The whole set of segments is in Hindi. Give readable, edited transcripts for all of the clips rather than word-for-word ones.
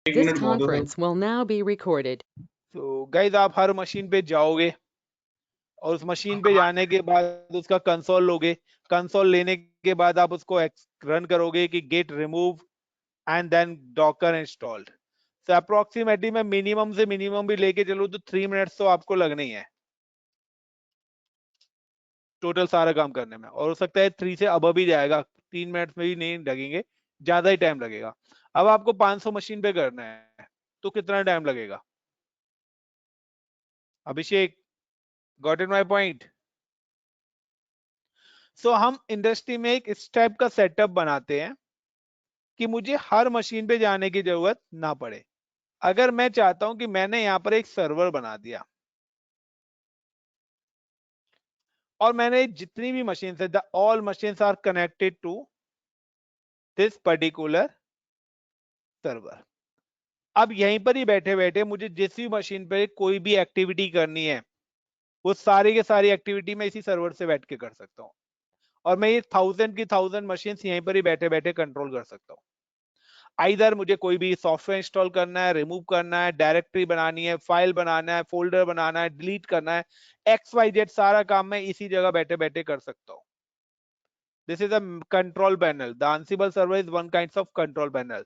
This conference will now be recorded. तो गाइस आप हर मशीन पे जाओगे और उस मशीन पे जाने के बाद उसका कंसोल लोगे। कंसोल लेने के बाद आप उसको रन करोगे कि get remove and then docker installed. तो अप्रोक्सीमेटली मैं मिनिमम से मिनिमम भी लेके चलूं तो 3 मिनट्स तो आपको लगने ही है टोटल सारा काम करने में, और हो सकता है 3 से अब भी जाएगा, 3 मिनट्स में भी नहीं लगेंगे, ज्यादा ही टाइम लगेगा। अब आपको 500 मशीन पे करना है तो कितना टाइम लगेगा? अभिषेक, गॉट इट माई पॉइंट? सो हम इंडस्ट्री में एक इस टाइप का सेटअप बनाते हैं कि मुझे हर मशीन पे जाने की जरूरत ना पड़े। अगर मैं चाहता हूं कि मैंने यहां पर एक सर्वर बना दिया और मैंने जितनी भी मशीन है, the all machines are connected to this particular server. अब यहीं पर ही बैठे बैठे मुझे जिस भी मशीन पे कोई भी एक्टिविटी करनी है वो सारी के सारी एक्टिविटी मैं इसी सर्वर से बैठ के कर सकता हूँ, और मैं ये 1000 की 1000 मशीन यहीं पर ही बैठे बैठे कंट्रोल कर सकता हूँ। आइदर मुझे कोई भी सॉफ्टवेयर इंस्टॉल करना है, रिमूव करना है, डायरेक्टरी बनानी है, फाइल बनाना है, फोल्डर बनाना है, डिलीट करना है, XYZ सारा काम मैं इसी जगह बैठे बैठे कर सकता हूँ। This is a control panel. The Ansible server is one kind of control panel.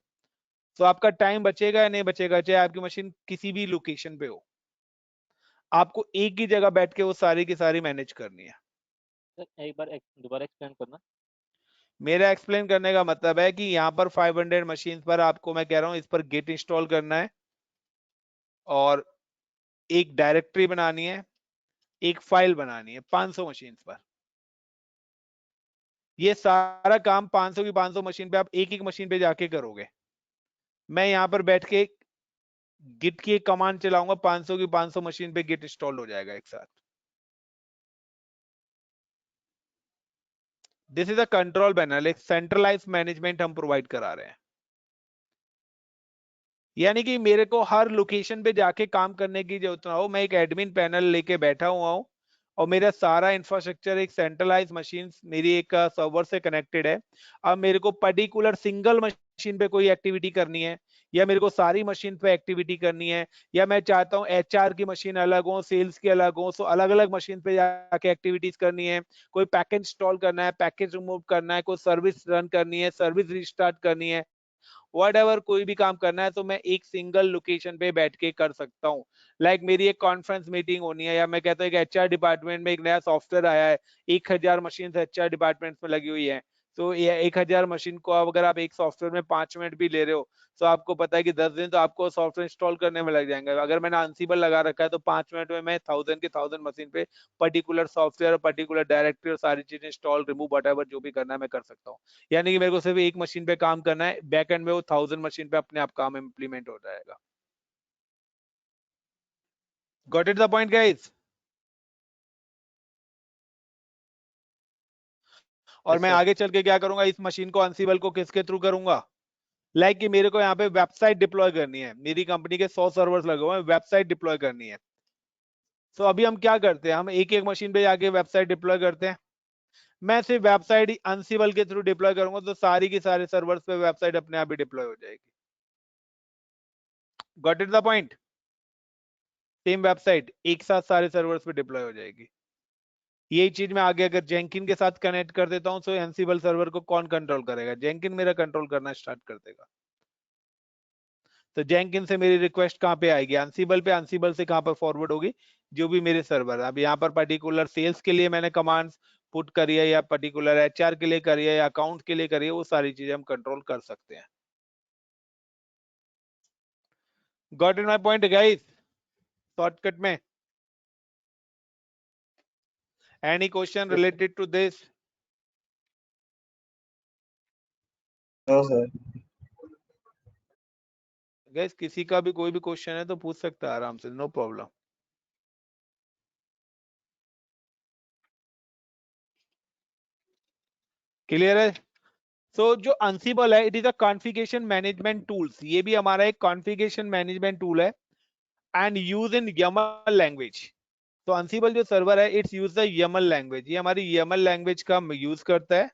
तो आपका टाइम बचेगा या नहीं बचेगा, चाहे आपकी मशीन किसी भी लोकेशन पे हो, आपको एक ही जगह बैठ के वो सारी की सारी मैनेज करनी है। एक बार दोबारा एक्सप्लेन करना। मेरा एक्सप्लेन करने का मतलब है कि यहाँ पर 500 मशीन पर आपको मैं कह रहा हूँ इस पर गिट इंस्टॉल करना है और एक डायरेक्टरी बनानी है, एक फाइल बनानी है 500 मशीन पर। ये सारा काम 500 की 500 मशीन पे आप एक एक मशीन पे जाके करोगे। मैं यहां पर बैठ के गिट की एक कमांड चलाऊंगा, 500 की 500 मशीन पे गिट इंस्टॉल हो जाएगा एक साथ। This is a control panel, एक सेंट्रलाइज मैनेजमेंट हम प्रोवाइड करा रहे हैं। यानी कि मेरे को हर लोकेशन पे जाके काम करने की जरूरत ना हो, मैं एक एडमिन पैनल लेके बैठा हुआ हूं और मेरा सारा इंफ्रास्ट्रक्चर एक सेंट्रलाइज मशीन मेरी एक सर्वर से कनेक्टेड है। अब मेरे को पर्टिकुलर सिंगल मशीन पे कोई एक्टिविटी करनी है या मेरे को सारी मशीन पे एक्टिविटी करनी है, या मैं चाहता हूँ HR की मशीन अलग हो, सेल्स की अलग हो, सो अलग अलग मशीन पे जाके एक्टिविटीज करनी है, कोई पैकेज इंस्टॉल करना है, पैकेज रिमूव करना है, कोई सर्विस रन करनी है, सर्विस रिस्टार्ट करनी है, व्हाटएवर कोई भी काम करना है तो मैं एक सिंगल लोकेशन पे बैठ के कर सकता हूँ। लाइक मेरी एक कॉन्फ्रेंस मीटिंग होनी है, या मैं कहता हूँ एक HR डिपार्टमेंट में एक नया सॉफ्टवेयर आया है, 1000 मशीन HR डिपार्टमेंट में लगी हुई है, तो ये 1000 मशीन को अगर आप एक सॉफ्टवेयर में 5 मिनट भी ले रहे हो तो आपको पता है कि 10 दिन तो आपको सॉफ्टवेयर इंस्टॉल करने में लग जाएंगे। अगर मैंने Ansible लगा रखा है तो 5 मिनट में मैं 1000 की 1000 मशीन पे पर्टिकुलर सॉफ्टवेयर, पर्टिकुलर डायरेक्टरी और सारी चीजें इंस्टॉल, रिमूव, वट जो भी करना है मैं कर सकता हूँ। यानी कि मेरे को सिर्फ एक मशीन पे काम करना है, बैक एंड में वो 1000 मशीन पे अपने आप काम इंप्लीमेंट हो जाएगा। Got it the point guys? और मैं आगे चल के क्या करूंगा, इस मशीन को Ansible को किसके थ्रू करूंगा? लाइक कि मेरे को यहाँ पे वेबसाइट डिप्लॉय करनी है, मेरी कंपनी के 100 सर्वर्स लगे हुए हैं, वेबसाइट डिप्लॉय करनी है। तो अभी हम क्या करते हैं, हम एक एक मशीन पे जाके वेबसाइट डिप्लॉय करते हैं। मैं सिर्फ वेबसाइट Ansible के थ्रू डिप्लॉय करूंगा तो सारी की सारे सर्वर्स पे वेबसाइट अपने आप ही डिप्लॉय हो जाएगी। Got it the point? Same website एक साथ सारे सर्वर्स पे डिप्लॉय हो जाएगी। यही चीज मैं आगे अगर जेंकिन के साथ कनेक्ट कर देता हूं तो Ansible सर्वर को कौन कंट्रोल करेगा? जेंकिन मेरा कंट्रोल करना स्टार्ट कर देगा। तो जेंकिन से मेरी रिक्वेस्ट कहां पे आएगी? Ansible पे। Ansible से कहां पर फॉरवर्ड होगी? जो भी मेरे सर्वर। अब यहाँ पर पर्टिकुलर सेल्स के लिए मैंने कमांड्स पुट करी है, या पर्टिकुलर HR के लिए करी है, या अकाउंट के लिए करी है, वो सारी चीजें हम कंट्रोल कर सकते हैं। Got in my point guys? Shortcut में any question related to this? No sir. Guys किसी का भी कोई भी क्वेश्चन है तो पूछ सकता है आराम से, नो प्रॉब्लम। क्लियर है? सो जो Ansible है, it is a configuration management tools. ये भी हमारा एक कॉन्फ़िगरेशन मैनेजमेंट टूल है and use in YAML language. तो Ansible जो सर्वर है, it's use the YAML language. ये हमारी YAML लैंग्वेज का यूज करता है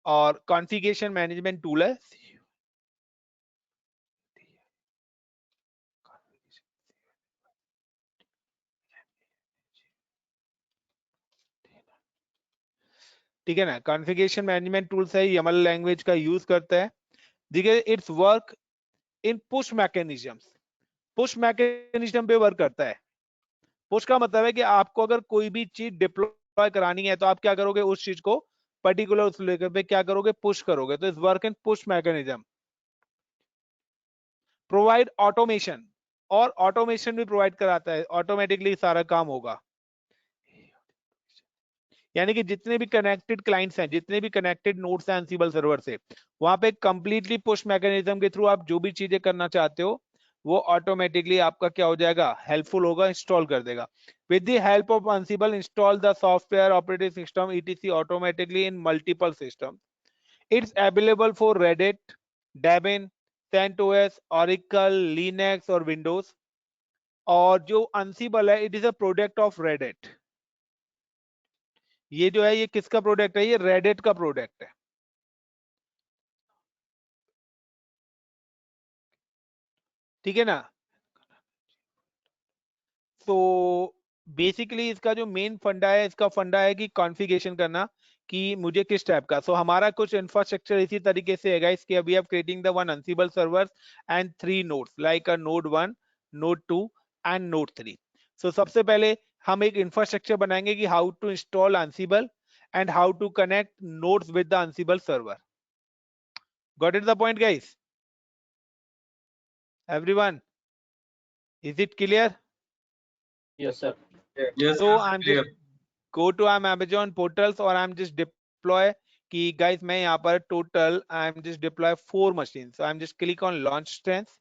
और कॉन्फ़िगरेशन मैनेजमेंट टूल है। ठीक है ना, कॉन्फ़िगरेशन मैनेजमेंट टूल्स है, YAML लैंग्वेज का यूज करता है। देखिए it's work in push mechanisms, push mechanism पे वर्क करता है। पुश का मतलब है कि आपको अगर कोई भी चीज डिप्लॉय करानी है तो आप क्या करोगे, उस चीज को पर्टिकुलर उस लेकर पे क्या करोगे, पुश करोगे। तो इस work in push mechanism. Provide automation, और ऑटोमेशन भी प्रोवाइड कराता है, ऑटोमेटिकली सारा काम होगा। यानी कि जितने भी कनेक्टेड क्लाइंट्स हैं, जितने भी कनेक्टेड नोड्स हैं एंसिबल सर्वर से, वहां पे कंप्लीटली पुश मैकेनिज्म के थ्रू आप जो भी चीजें करना चाहते हो वो ऑटोमेटिकली आपका क्या हो जाएगा, हेल्पफुल होगा, इंस्टॉल कर देगा। With the help of Ansible, install the software, operating system etc automatically in multiple system. It's available for Reddit, Debian, CentOS, Oracle, Linux और Windows। और जो Ansible है, it is a product of Reddit। ये जो है ये किसका प्रोडक्ट है, ये Reddit का प्रोडक्ट है। ठीक है ना। तो बेसिकली इसका जो मेन फंडा है, इसका फंडा है कि कॉन्फ़िगरेशन करना कि मुझे किस टाइप का। सो हमारा कुछ इंफ्रास्ट्रक्चर इसी तरीके से है गाइस कि we are creating the one Ansible servers and 3 nodes like a node 1, node 2 and node 3। So सबसे पहले हम एक इंफ्रास्ट्रक्चर बनाएंगे कि how to install Ansible and how to connect nodes with the Ansible server। Got it the point guys, everyone, is it clear? Yes, sir. Yes, So sir, I'm clear. just go to Amazon portals और I'm just deploy कि guys मैं यहाँ पर total I'm just deploy 4 machines, so I'm just click on launch instance।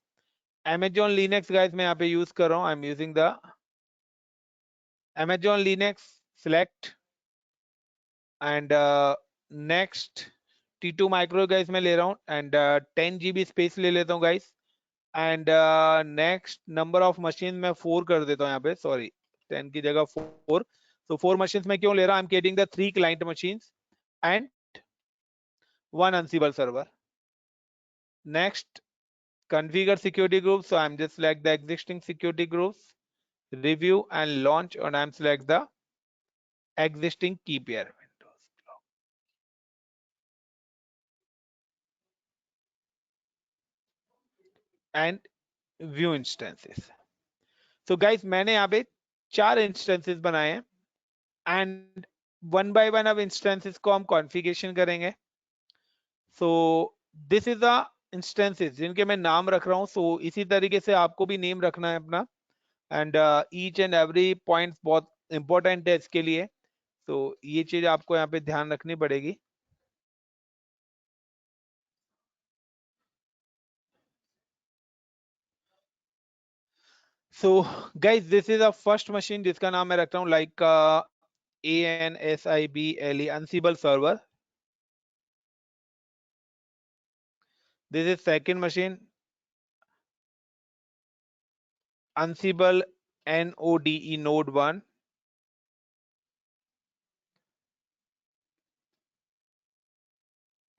Amazon Linux guys मैं यहाँ पे use कर रहा हूँ, I'm using the Amazon Linux, select and next T2 micro guys मैं ले रहा हूँ and 10 GB space ले लेता हूँ guys and next number of machines मैं 4 कर देता हूँ यहाँ पे, sorry 10 की जगह 4। so 4 machines मैं क्यों ले रहा हूँ, I'm creating the 3 client machines and 1 Ansible server। Next, configure security groups, so I'm just select the existing security groups, review and launch, and I'm select the existing key pair windows and view instances। so guys मैंने यहाँ पे 4 instances बनाए हैं and one by one अब instances को हम configuration करेंगे। so this is the instances जिनके मैं नाम रख रहा हूँ। so इसी तरीके से आपको भी नेम रखना है अपना and each and every point बहुत इंपॉर्टेंट है इसके लिए। तो ये चीज आपको यहाँ पे ध्यान रखनी पड़ेगी। So guys this is a first machine जिसका नाम मैं रखता हूँ like ANSIBLE Ansible server। This is second machine Ansible NODE node 1।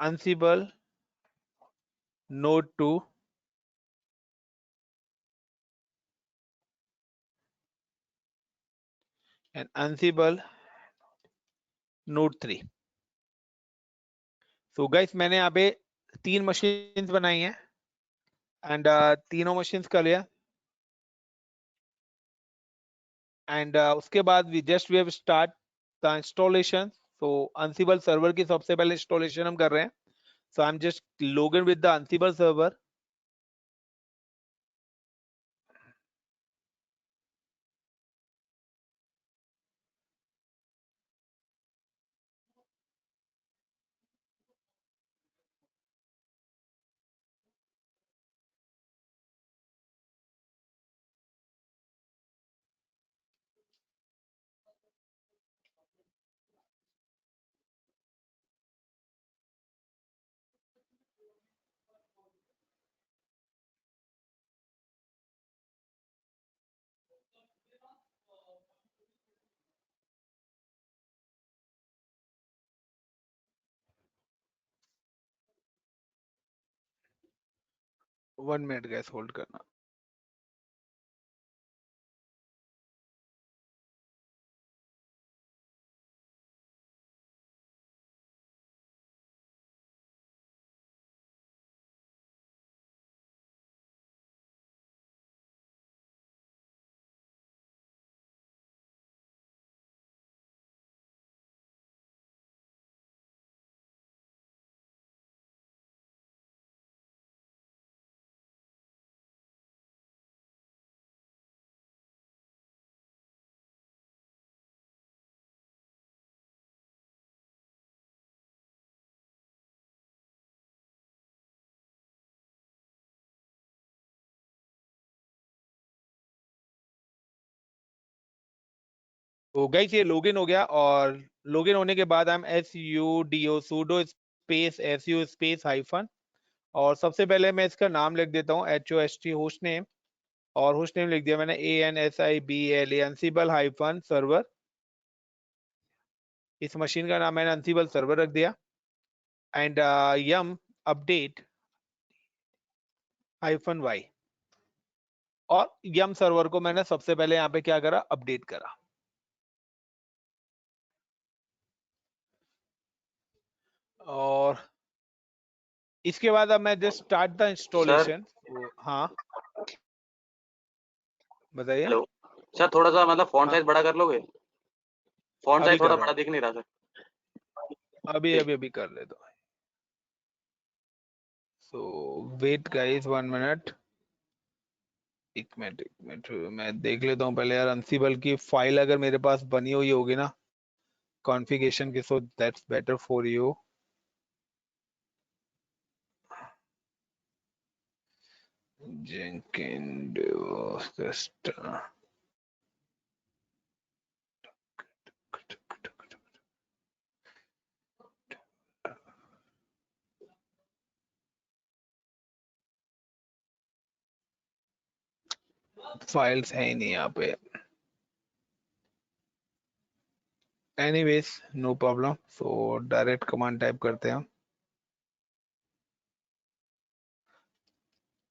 Ansible node 2 and Ansible node 3। So guys मैंने यहाँ पे 3 मशीन्स बनाई हैं एंड तीनों मशीन्स कर लिया एंड उसके बाद we have start the installation. So Ansible server की सबसे पहले इंस्टॉलेशन हम कर रहे हैं। So I am just log in with the Ansible server. One minute guys hold करना। तो गाइस ये लॉगिन हो गया, और लॉगिन होने के बाद हम sudo space su space hyphen, और सबसे पहले मैं इसका नाम लिख देता हूँ host होस्ट नेम, और होस्ट नेम लिख दिया मैंने ANSIBLE ansible हाइफन सर्वर। इस मशीन का नाम मैंने ansible सर्वर रख दिया। And yum update hyphen y, और यम सर्वर को मैंने सबसे पहले यहाँ पे क्या करा, अपडेट करा। और इसके बाद अब मैं जस्ट स्टार्ट द इंस्टॉलेशन। हाँ बताइए। हेलो सर, थोड़ा सा मतलब फॉन्ट हाँ, साइज बड़ा कर लोगे? फॉन्ट अभी साइज थोड़ा कर रहा बड़ा हूँ, दिख नहीं रहा सर। अभी ठीक। अभी अभी कर लेता हूँ। सो वेट गाइस 1 मिनट, एक मिनट मैं देख लेता हूँ पहले यार, अंसिबल की फाइल अगर मेरे पास बनी हुई होगी ना कॉन्फ़िगरेशन की, so that's better for you. Jenkins system. Files है ही नहीं यहाँ पे। Anyways no problem, so direct command type करते हैं हम।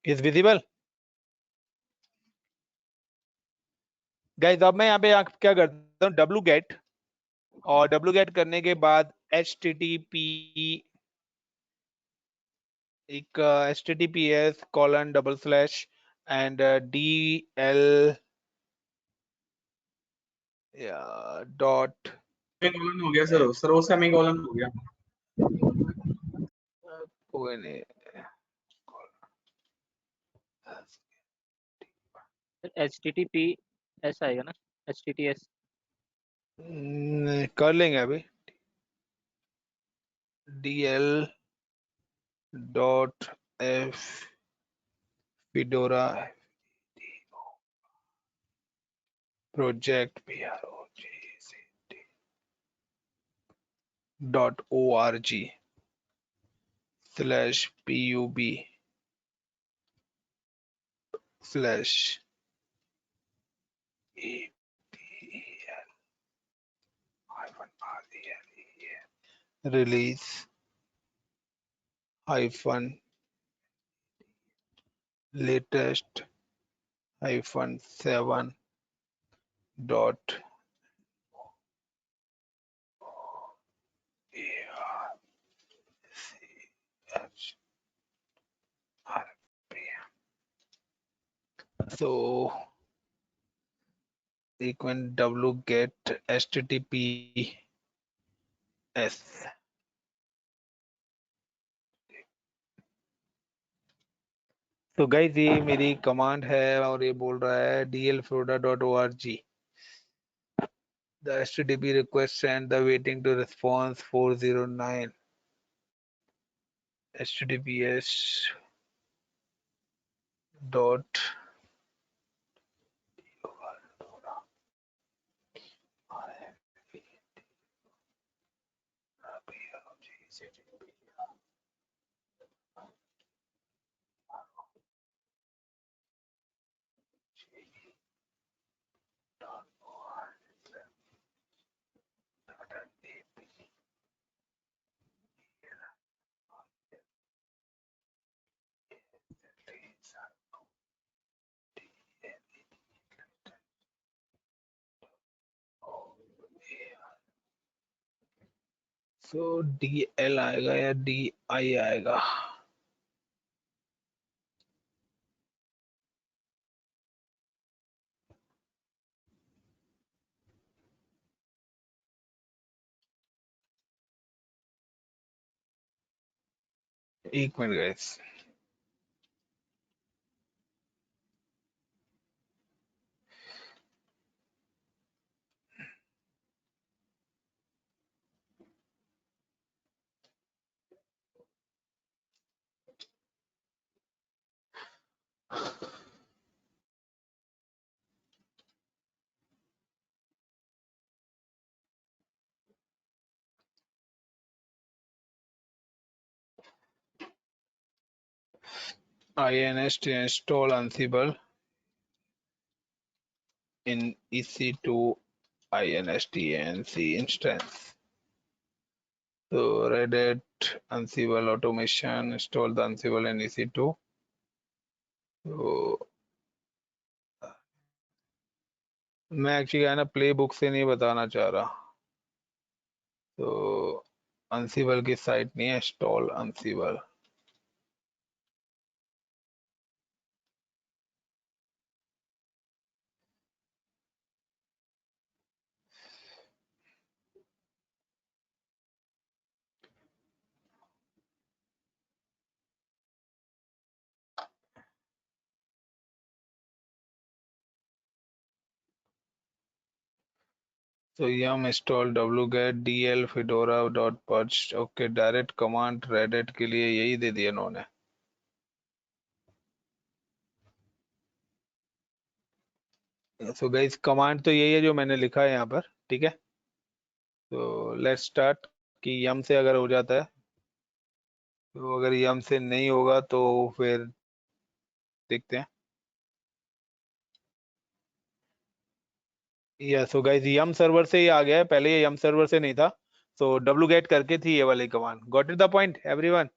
Is visible guys. अब मैं यहाँ पे क्या करता हूँ, डब्लू गेट, और डब्लू गेट करने के बाद http एक https:// and dl dot, semicolon हो गया सर, सर वो सेमीकोलन हो गया। कोई नहीं, HTTPS आएगा ना, HTTPS। कर लेंगे अभी। dl dot f fedora project .org /pub /apl release hyphen latest hyphen 7 dot so equal w get https। तो गाइस ये मेरी कमांड है, और ये बोल रहा है dlfroda.org the http request sent the waiting to response 409 https dot so dl आएगा या di आएगा। एक minute guys. inst install Ansible in EC2 instanc instance. So Redhat Ansible automation install the Ansible in EC2. तो मैं एक्चुअली है ना प्ले बुक से नहीं बताना चाह रहा, तो Ansible की साइट नहीं है, install Ansible. So yum install wget dl fedora dot purge. Okay, direct command Reddit के लिए यही दे दिया इन्होंने. सो गाइस कमांड तो यही है जो मैंने लिखा है यहाँ पर, ठीक है. तो लेट्स स्टार्ट कि यम से अगर हो जाता है, तो अगर यम से नहीं होगा तो फिर देखते हैं. या सो गाइस यम सर्वर से ही आ गया है, पहले ये यम सर्वर से नहीं था. सो wget करके थी ये वाली command. Got it the point everyone?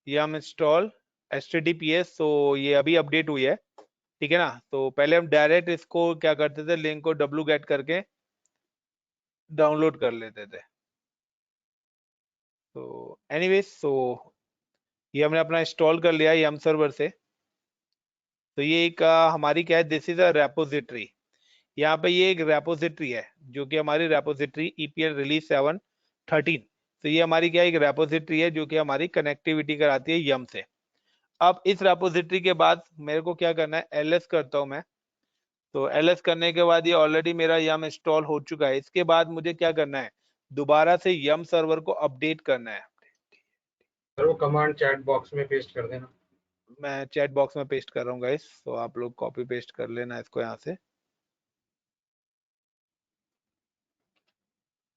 yum install https. तो ये अभी अपडेट हुई है, ठीक है ना. तो पहले हम डायरेक्ट इसको क्या करते थे, लिंक को wget करके डाउनलोड कर लेते थे. तो एनीवेज, सो ये हमने अपना इंस्टॉल कर लिया यम सर्वर से. तो ये एक हमारी क्या है, दिस इज अ रेपोजिटरी. यहाँ पे ये एक रेपोजिटरी है जो कि हमारी रेपोजिटरी EPL रिलीज 7.13. तो ये हमारी क्या है, एक रेपोजिटरी है जो कि हमारी कनेक्टिविटी कराती है यम से. अब इस रेपोजिटरी के बाद मेरे को क्या करना है, ls करता हूं मैं. तो ls करने के बाद ये ऑलरेडी मेरा यम इंस्टॉल हो चुका है. इसके बाद मुझे क्या करना है, दोबारा से यम सर्वर को अपडेट करना है. सर वो कमांड चैट बॉक्स में पेस्ट कर देना. मैं चैट बॉक्स में पेस्ट कर रहा हूँ गाइस, तो आप लोग कॉपी पेस्ट कर लेना इसको यहाँ से,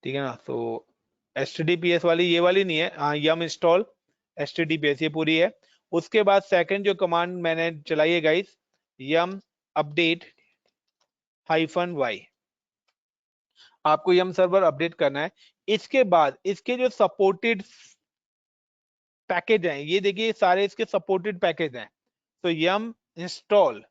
ठीक है ना. तो https वाली ये वाली नहीं है, हाँ यम इंस्टॉल https ये पूरी है. उसके बाद सेकंड जो कमांड मैंने चलाई है गाइस, यम अपडेट -y. आपको यम सर्वर अपडेट करना है. इसके बाद इसके जो सपोर्टेड पैकेज हैं, ये देखिए सारे इसके सपोर्टेड पैकेज हैं. तो यम इंस्टॉल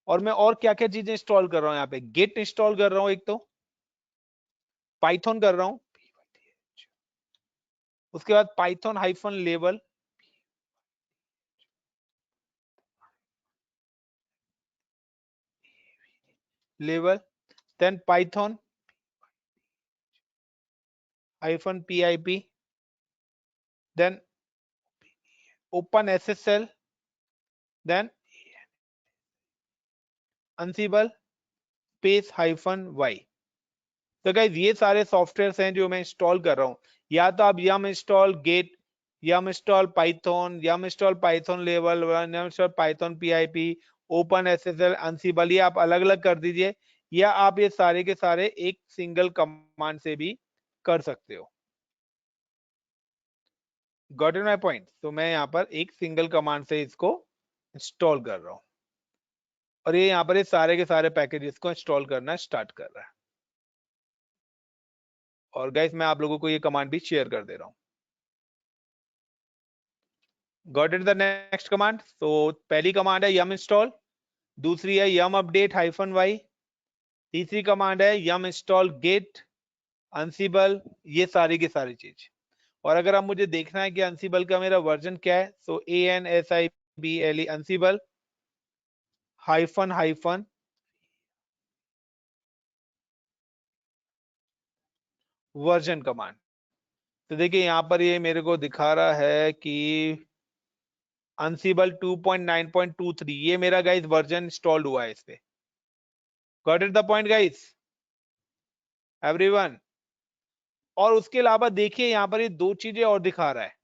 और मैं और क्या क्या चीजें इंस्टॉल कर रहा हूँ यहाँ पे, गिट इंस्टॉल कर रहा हूँ, एक तो पाइथन कर रहा हूँ, उसके बाद Python -level, then Python -pip, then OpenSSL, then Ansible space -y. तो गाइस ये सारे सॉफ्टवेयर हैं जो मैं इंस्टॉल कर रहा हूँ. या तो आप yum install git, yum install python, yum install python level, yum install python pip, OpenSSL, Ansible, ये आप अलग अलग कर दीजिए, या आप ये सारे के सारे एक सिंगल कमांड से भी कर सकते हो. Got it my point? तो मैं यहाँ पर एक सिंगल कमांड से इसको इंस्टॉल कर रहा हूँ, और ये यहाँ पर ये सारे के सारे पैकेजेस को इंस्टॉल करना स्टार्ट कर रहा है. और गाइस मैं आप लोगों को ये कमांड भी शेयर कर दे रहा हूँ. Got it the next command? तो पहली कमांड है यम इंस्टॉल, दूसरी है यम अपडेट -y, तीसरी कमांड है यम इंस्टॉल गेट Ansible, ये सारी की सारी चीज. और अगर आप मुझे देखना है कि Ansible का मेरा वर्जन क्या है, तो ANSIBLE Ansible -, वर्जन कमांड. तो देखिए यहाँ पर ये मेरे को दिखा रहा है कि Ansible 2.9.23 ये मेरा गाइस वर्जन इंस्टॉल्ड हुआ है इस पे. Got it the point guys everyone? और उसके अलावा देखिए यहाँ पर ये दो चीजें और दिखा रहा है,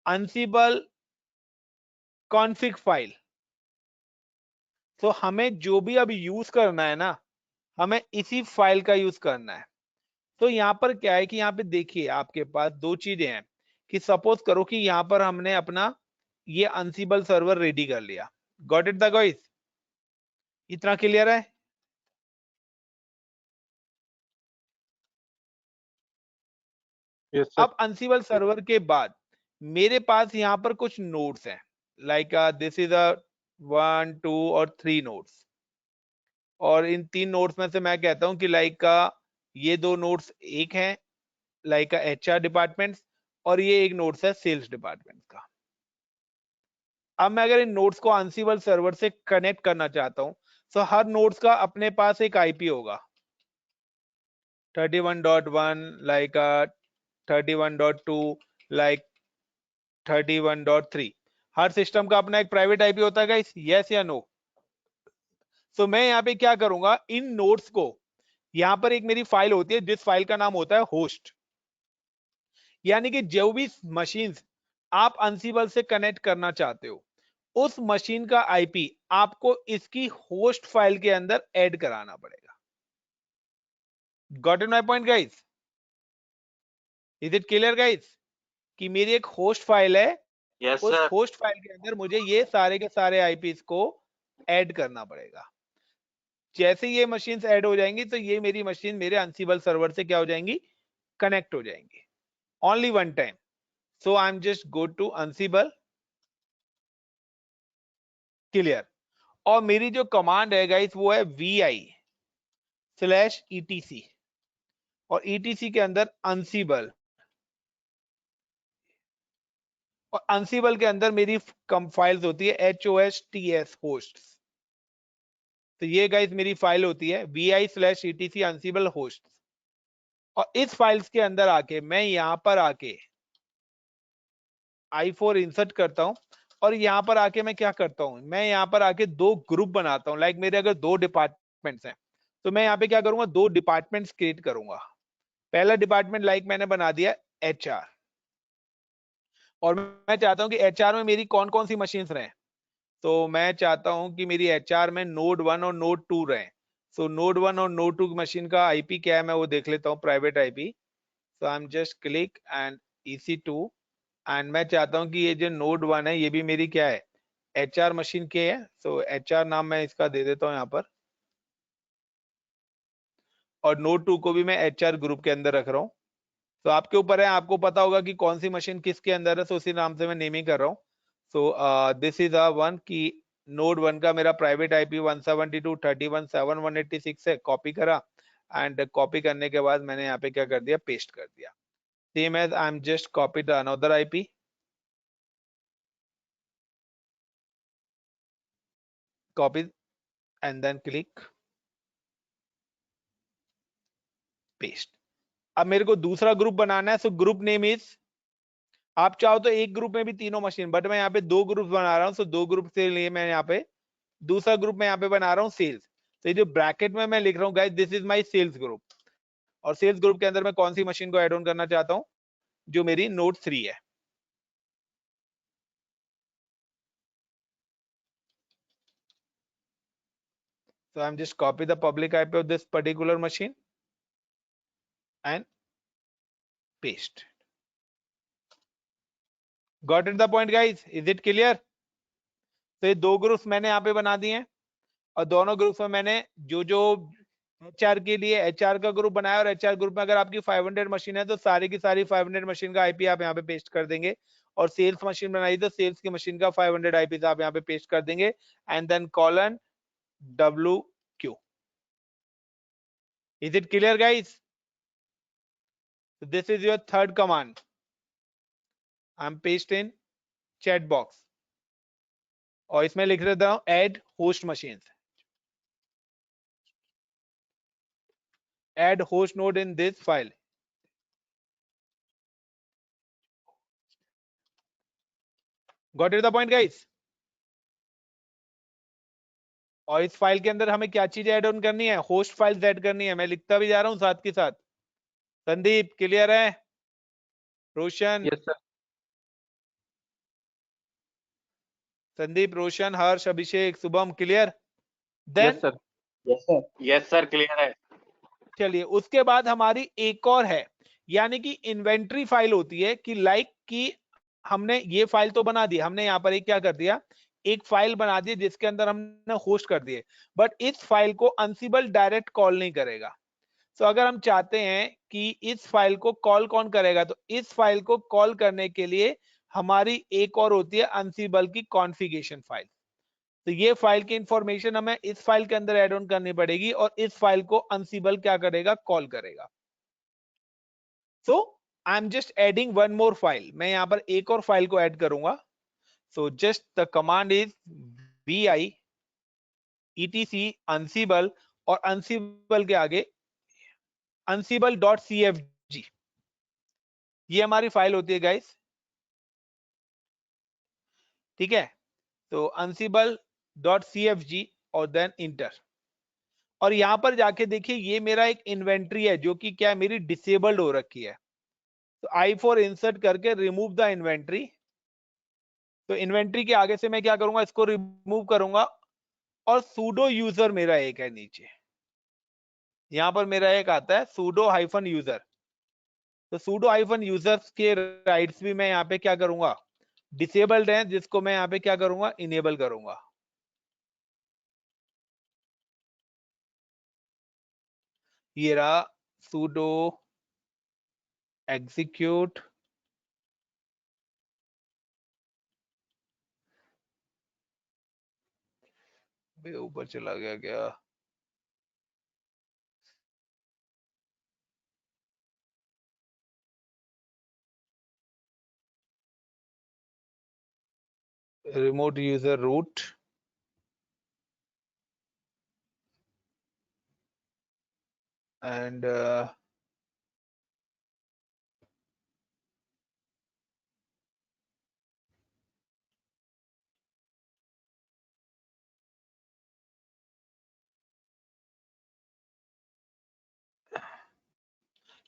Ansible config फाइल. तो हमें जो भी अभी यूज करना है ना, हमें इसी फाइल का यूज करना है. तो यहाँ पर क्या है कि यहाँ पे देखिए आपके पास दो चीजें हैं कि सपोज करो कि यहाँ पर हमने अपना ये अनसिबल सर्वर रेडी कर लिया। Got it the guys? इतना क्लियर है? Yes sir. अब अनसिबल सर्वर के बाद मेरे पास यहाँ पर कुछ नोड्स हैं, लाइक दिस इज अ 1 2 और 3 नोड्स, और इन 3 नोड्स में से मैं कहता हूं कि लाइक ये 2 नोड्स एक हैं लाइक HR डिपार्टमेंट, और ये एक नोड्स है सेल्स डिपार्टमेंट का। अब मैं अगर इन नोड्स को अनसिबल सर्वर से कनेक्ट करना चाहता हूं तो हर नोड्स का अपने पास एक IP होगा, 31.1 लाइक 31.2 लाइक 31.3। हर सिस्टम का अपना एक प्राइवेट IP होता है गाइस, यस या नो? तो मैं यहाँ पे क्या करूंगा, इन नोड्स को यहाँ पर एक मेरी फाइल होती है जिस फाइल का नाम होता है होस्ट, यानी कि जो भी मशीन्स आप अनसिबल से कनेक्ट करना चाहते हो उस मशीन का IP आपको इसकी होस्ट फाइल के अंदर ऐड कराना पड़ेगा। Got it my point guys? Is it clear guys? कि मेरी एक होस्ट फाइल है, यस उस सर। होस्ट फाइल के अंदर मुझे ये सारे के सारे IPs को ऐड करना पड़ेगा। जैसे ये मशीन्स ऐड हो जाएंगी तो ये मेरी मशीन मेरे अनसिबल सर्वर से क्या हो जाएंगी, कनेक्ट हो जाएंगी only one time. So I am just go to Ansible, clear. और मेरी जो कमांड है गाइस वो है vi/etc, और etc के अंदर अनसिबल, और अनसिबल के अंदर मेरी कम फाइल्स होती है HOSTS होस्ट। तो ये गाइस मेरी फाइल होती है vi/etc अनसिबल होस्ट, और इस फाइल्स के अंदर आके मैं यहां पर आके i4 इंसर्ट करता हूं, और यहां पर आके मैं क्या करता हूं, मैं यहां पर आके दो ग्रुप बनाता हूं। लाइक मेरे अगर दो डिपार्टमेंट्स हैं तो मैं यहां पे क्या करूंगा, दो डिपार्टमेंट्स क्रिएट करूंगा। पहला डिपार्टमेंट लाइक मैंने बना दिया HR, और मैं चाहता हूं कि HR में मेरी कौन कौन सी मशीन्स रहे, तो मैं चाहता हूं कि मेरी HR में नोड 1 और नोड 2 रहे। सो नोड 1 और नोड 2 मशीन का IP क्या है मैं वो देख लेता हूं, private IP। So I am just click and EC2, and मैं चाहता हूं कि ये जो नोड 1 है ये भी मेरी क्या है, HR मशीन के है। सो HR नाम मैं इसका दे देता हूं यहाँ पर, और नोड 2 को भी मैं HR ग्रुप के अंदर रख रहा हूँ। तो आपके ऊपर है, आपको पता होगा कि कौन सी मशीन किसके अंदर है, तो उसी नाम से मैं नेमिंग कर रहा हूँ। सो दिस इज वन की नोड 1 का मेरा प्राइवेट IP 172.31.7.186 है, कॉपी करा, एंड कॉपी करने के बाद मैंने यहाँ पे क्या कर दिया, पेस्ट कर दिया। Same as I am just copy the another IP, copy and then click paste. अब मेरे को दूसरा ग्रुप बनाना है, सो ग्रुप नेम इज, आप चाहो तो एक ग्रुप में भी तीनों मशीन, बट मैं यहाँ पे दो ग्रुप बना रहा हूँ। सो दो ग्रुप से लिए मैं यहाँ पे दूसरा ग्रुप में यहाँ पे बना रहा हूँ सेल्स। तो ये जो ब्रैकेट में मैं लिख रहा हूँ guys, this is my sales group, और सेल्स ग्रुप के अंदर मैं कौन सी मशीन को ऐड ऑन करना चाहता हूँ, जो मेरी नोड 3 है। So I'm just copy the public IP of this particular machine and paste. Got it the point guys? Is it clear? तो ये दो ग्रुप्स मैंने यहाँ पे बना दिए हैं, और दोनों ग्रुप्स में मैंने जो जो HR के लिए HR का ग्रुप बनाया, और HR ग्रुप में अगर आपकी 500 मशीन है तो सारी की सारी 500 मशीन का IP आप यहाँ पे पेस्ट कर देंगे, और सेल्स मशीन बनाई तो सेल्स की मशीन का 500 IP आप यहाँ पे पेस्ट कर देंगे, and then colon WQ. Is it clear guys? So this is your third command. I'm paste in chat box, और इसमें लिख देता हूं add host machines, add host node in this file. Got it the point guys? और इस फाइल के अंदर हमें क्या चीज ऐड ऑन करनी है, होस्ट फाइल्स ऐड करनी है। मैं लिखता भी जा रहा हूं साथ के साथ। संदीप क्लियर है? Roshan? Yes sir. Sandeep, Roshan, Harsh, Abhishek, Shubham clear? Then yes sir. Yes sir. Yes sir clear है। चलिए उसके बाद हमारी एक और है, यानी कि इन्वेंट्री फाइल होती है कि लाइक कि हमने ये फाइल तो बना दी, हमने यहाँ पर एक क्या कर दिया, एक फाइल बना दी जिसके अंदर हमने होस्ट कर दिए, बट इस फाइल को अनसिबल डायरेक्ट कॉल नहीं करेगा। तो अगर हम चाहते हैं कि इस फाइल को कॉल कौन करेगा, तो इस फाइल को कॉल करने के लिए हमारी एक और होती है अनसिबल की कॉन्फ़िगरेशन फाइल। तो ये फाइल की इंफॉर्मेशन हमें इस फाइल के अंदर ऐड ऑन करनी पड़ेगी और इस फाइल को अनसिबल क्या करेगा, कॉल करेगा। So I am just adding one more file, मैं यहां पर एक और फाइल को ऐड करूंगा। So just the command is vi etc ansible और ansible के आगे ansible.cfg, ये हमारी फाइल होती है गाइस, ठीक है। तो ansible.cfg और देन इंटर, और यहां पर जाके देखिए ये मेरा एक इन्वेंट्री है जो कि क्या मेरी डिसेबल्ड हो रखी है। तो I4 इंसर्ट करके रिमूव द इन्वेंट्री, तो इन्वेंट्री के आगे से मैं क्या करूंगा, इसको रिमूव करूंगा, और सूडो यूजर मेरा एक है नीचे, यहां पर मेरा एक आता है सूडो हाइफन यूजर। तो सूडो हाइफन यूजर्स के राइट्स भी मैं यहाँ पे क्या करूंगा, डिसेबल्ड है, जिसको मैं यहाँ पे क्या करूंगा, इनेबल करूंगा। ये रहा सूडो एग्जीक्यूट ऊपर चला गया क्या, remote user root and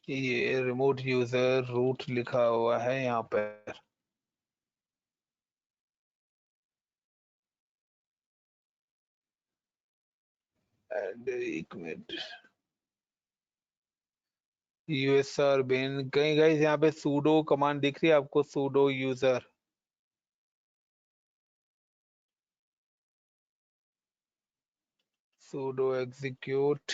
ये रिमोट यूजर रूट लिखा हुआ है यहाँ पर, एंड एक मिनट, यूएसआर बिन कहीं गाइस यहाँ पे सूडो कमांड दिख रही है आपको, pseudo user, pseudo execute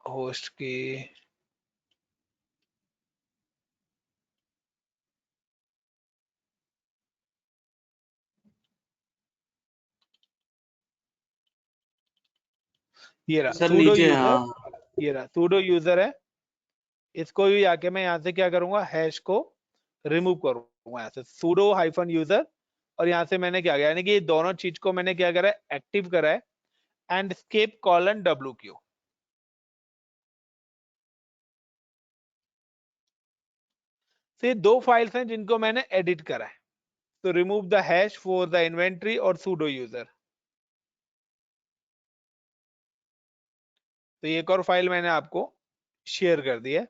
host की ये रहा सर सूडो नीचे, यूजर, हाँ ये रहा सूडो यूजर है, इसको भी आके मैं यहाँ से क्या करूंगा, हैश को रिमूव करूंगा यहाँ से, सूडो हाइफन यूजर, और यहाँ से मैंने क्या किया, यानी कि ये दोनों चीज को मैंने क्या करा है, एक्टिव करा है, एंड स्केप कॉलन WQ। तो ये दो फाइल्स हैं जिनको मैंने एडिट करा है। तो remove the hash for the inventory और सूडो यूजर, तो एक और फाइल मैंने आपको शेयर कर दी है।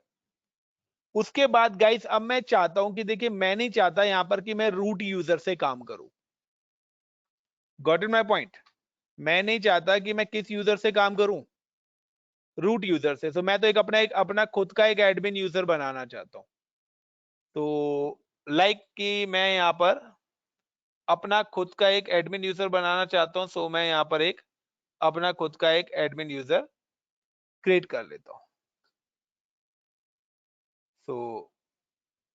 उसके बाद गाइस अब मैं चाहता हूं कि देखिए मैं नहीं चाहता यहां पर कि मैं रूट यूजर से काम करूं, गॉट इट माय पॉइंट, मैं नहीं चाहता कि मैं किस यूजर से काम करूं, रूट यूजर से। तो मैं तो एक अपना खुद का एक एडमिन यूजर बनाना चाहता हूं। तो लाइक कि मैं यहाँ पर अपना खुद का एक एडमिन यूजर बनाना चाहता हूं, सो मैं यहाँ पर एक अपना खुद का एक एडमिन यूजर क्रिएट कर लेता हूं। सो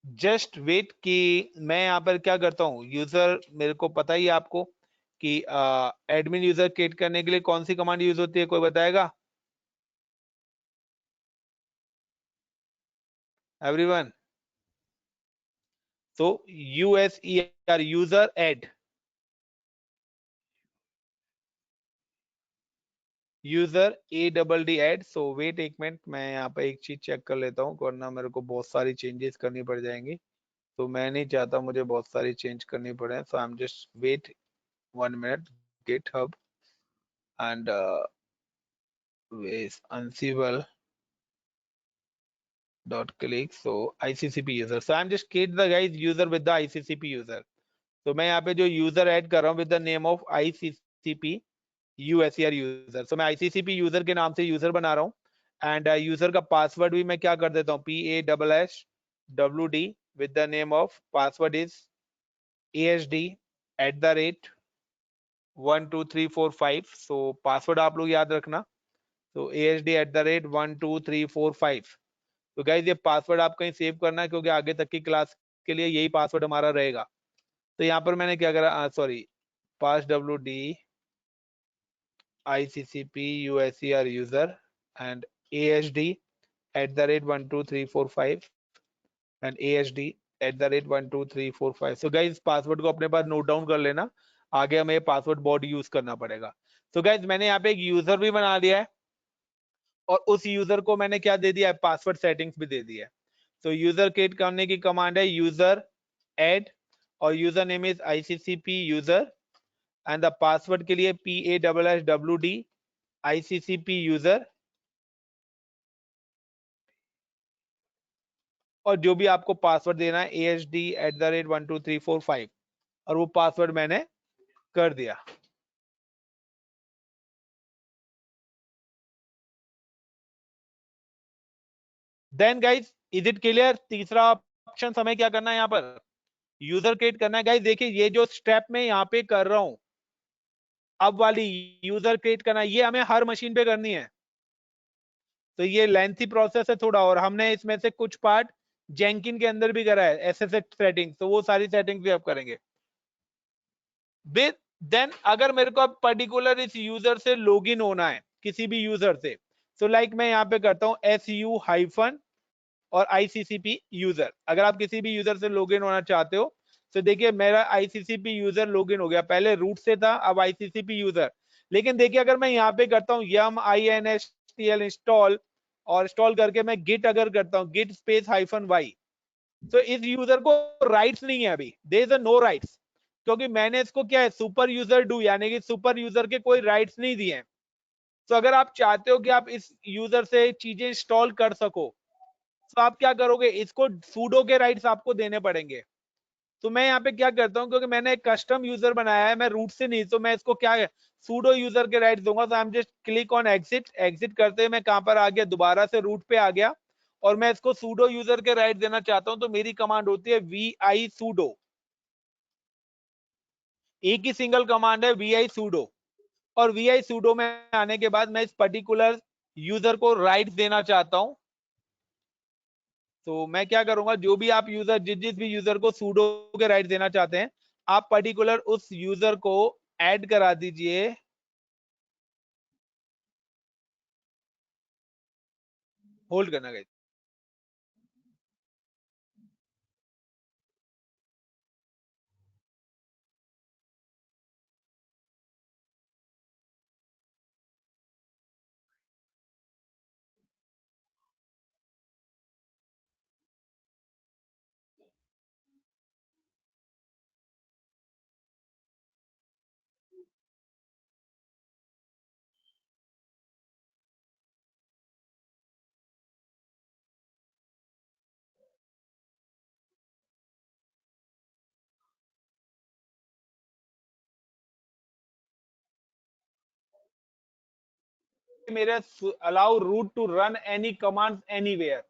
जस्ट वेट कि मैं यहाँ पर क्या करता हूँ, यूजर मेरे को पता ही है आपको कि एडमिन यूजर क्रिएट करने के लिए कौन सी कमांड यूज होती है, कोई बताएगा एवरीवन? तो user user add, user ADD add. So wait एक मिनट, मैं यहाँ पे एक चीज चेक कर लेता हूँ, वरना मेरे को बहुत सारी चेंजेस करनी पड़ जाएंगी, तो मैं नहीं चाहता मुझे बहुत सारी चेंज करनी पड़े। So I am just wait 1 minute, GitHub and with Ansible dot click, so ICCP user, so I'm just create the guys user with the ICCP user, तो मैं यहाँ पे जो यूजर ऐड कर रहा हूँ with the name of ICCP USER user, तो मैं ICCP यूजर के नाम से यूजर बना रहा हूँ। एंड यूजर का पासवर्ड भी मैं क्या कर देता हूँ, PASSWD with the name of password is ASD@12345। so password आप लोग याद रखना, तो ASD@12345। तो गाइज ये पासवर्ड आप कहीं सेव करना है, क्योंकि आगे तक की क्लास के लिए यही पासवर्ड हमारा रहेगा। तो यहाँ पर मैंने क्या करा, sorry, passwd ICCP USER user and ASD@12345 and ASD@12345। so guys password को अपने पास नोट डाउन कर लेना, आगे हमें पासवर्ड बोर्ड यूज करना पड़ेगा। तो गाइज मैंने यहाँ पे एक यूजर भी बना दिया है, और उस यूजर को मैंने क्या दे दिया है, पासवर्ड सेटिंग्स भी दे दिया है। तो यूजर क्रिएट करने की कमांड है यूजर ऐड, और user name is ICCP user, and the password के लिए PASSWD ICCP यूजर, और जो भी आपको पासवर्ड देना है ASD@12345, और वो पासवर्ड मैंने कर दिया। Then guys is it clear? तीसरा ऑप्शन हमें क्या करना है, यहाँ पर यूजर क्रिएट करना है। गाइज देखिए ये जो स्टेप मैं यहाँ पे कर रहा हूं, अब वाली यूजर क्रिएट करना, ये हमें हर मशीन पे करनी है। तो ये लेंथी प्रोसेस है थोड़ा, और हमने इसमें से कुछ पार्ट जेंकिन के अंदर भी करा है SSH सेटिंग, तो वो सारी सेटिंग भी आप करेंगे। देन अगर मेरे को अब पर्टिकुलर इस यूजर से लॉगिन होना है, किसी भी यूजर से, तो लाइक मैं यहाँ पे करता हूँ SU- और ICCP यूजर। अगर आप किसी भी यूजर से लॉगिन होना चाहते हो, तो देखिए मेरा ICCP यूजर लॉगिन हो गया, पहले रूट से था, अब ICCP यूजर। लेकिन देखिए अगर मैं यहाँ पे करता हूँ yum instll इंस्टॉल, और इंस्टॉल करके मैं गिट अगर करता हूँ git space -y, तो इस यूजर को राइट्स नहीं है अभी, there is a no rights, क्योंकि मैंने इसको क्या है, सुपर यूजर डू, यानी कि सुपर यूजर के कोई राइट्स नहीं दिए हैं। तो अगर आप चाहते हो कि आप इस यूजर से चीजें इंस्टॉल कर सको, तो आप क्या करोगे, इसको सूडो के राइट्स आपको देने पड़ेंगे। तो मैं यहाँ पे क्या करता हूँ, क्योंकि मैंने एक कस्टम यूजर बनाया है, मैं रूट से नहीं, तो मैं इसको क्या है, सूडो यूजर के राइट्स दूंगा। तो I am just click on exit, exit करते मैं कहां पर आ गया, दोबारा से रूट पे आ गया, और मैं इसको सूडो यूजर के राइट देना चाहता हूं। तो मेरी कमांड होती है vi sudo, एक ही सिंगल कमांड है vi sudo, और vi sudo में आने के बाद मैं इस पर्टिकुलर यूजर को राइट्स देना चाहता हूं। तो मैं क्या करूंगा, जो भी आप यूजर, जिस भी यूजर को सूडो के राइट देना चाहते हैं, आप पर्टिकुलर उस यूजर को ऐड करा दीजिए। होल्ड करना गाइस। मेरे allow root to run any commands anywhere,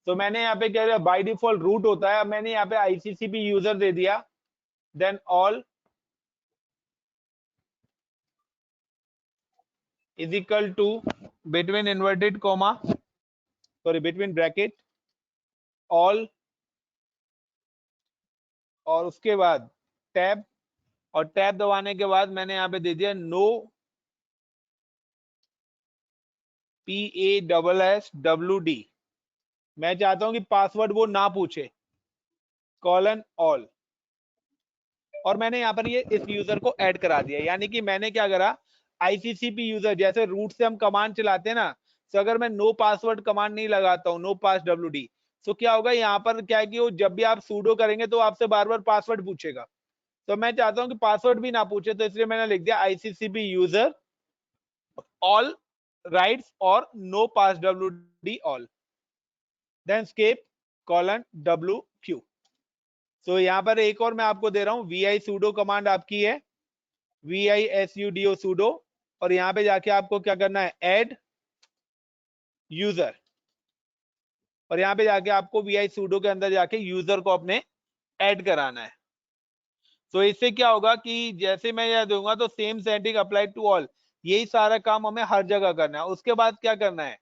तो मैंने यहाँ पे क्या किया, बाय डिफॉल्ट रूट होता है, अब मैंने यहाँ पे ICCP यूजर दे दिया, then all is equal to between inverted comma, sorry between bracket all, और उसके बाद टैब, और टैब दबाने के बाद मैंने यहाँ पे दे दिया नो PASSWD। मैं चाहता हूं कि पासवर्ड वो ना पूछे, कॉलन ऑल, और मैंने यहाँ पर ये इस यूजर को ऐड करा दिया। यानी कि मैंने क्या करा, ICCP यूजर, जैसे रूट से हम कमांड चलाते हैं ना, तो अगर मैं नो पासवर्ड कमांड नहीं लगाता हूँ, नो पास WD, तो क्या होगा, यहाँ पर क्या है कि वो जब भी आप सूडो करेंगे तो आपसे बार बार पासवर्ड पूछेगा। तो मैं चाहता हूं कि पासवर्ड भी ना पूछे, तो इसलिए मैंने लिख दिया ICCP यूजर ऑल राइट्स और no pass WD all, then escape colon WQ। तो यहाँ पर एक और मैं आपको दे रहा हूँ, vi sudo कमांड आपकी है, vi sudo sudo, और यहाँ पे जाके आपको क्या करना है, ऐड यूजर, और यहाँ पे जाके आपको vi sudo के अंदर जाके यूजर को अपने ऐड कराना है। तो इससे क्या होगा कि जैसे मैं यह दूंगा तो same setting apply to all, यही सारा काम हमें हर जगह करना है। उसके बाद क्या करना है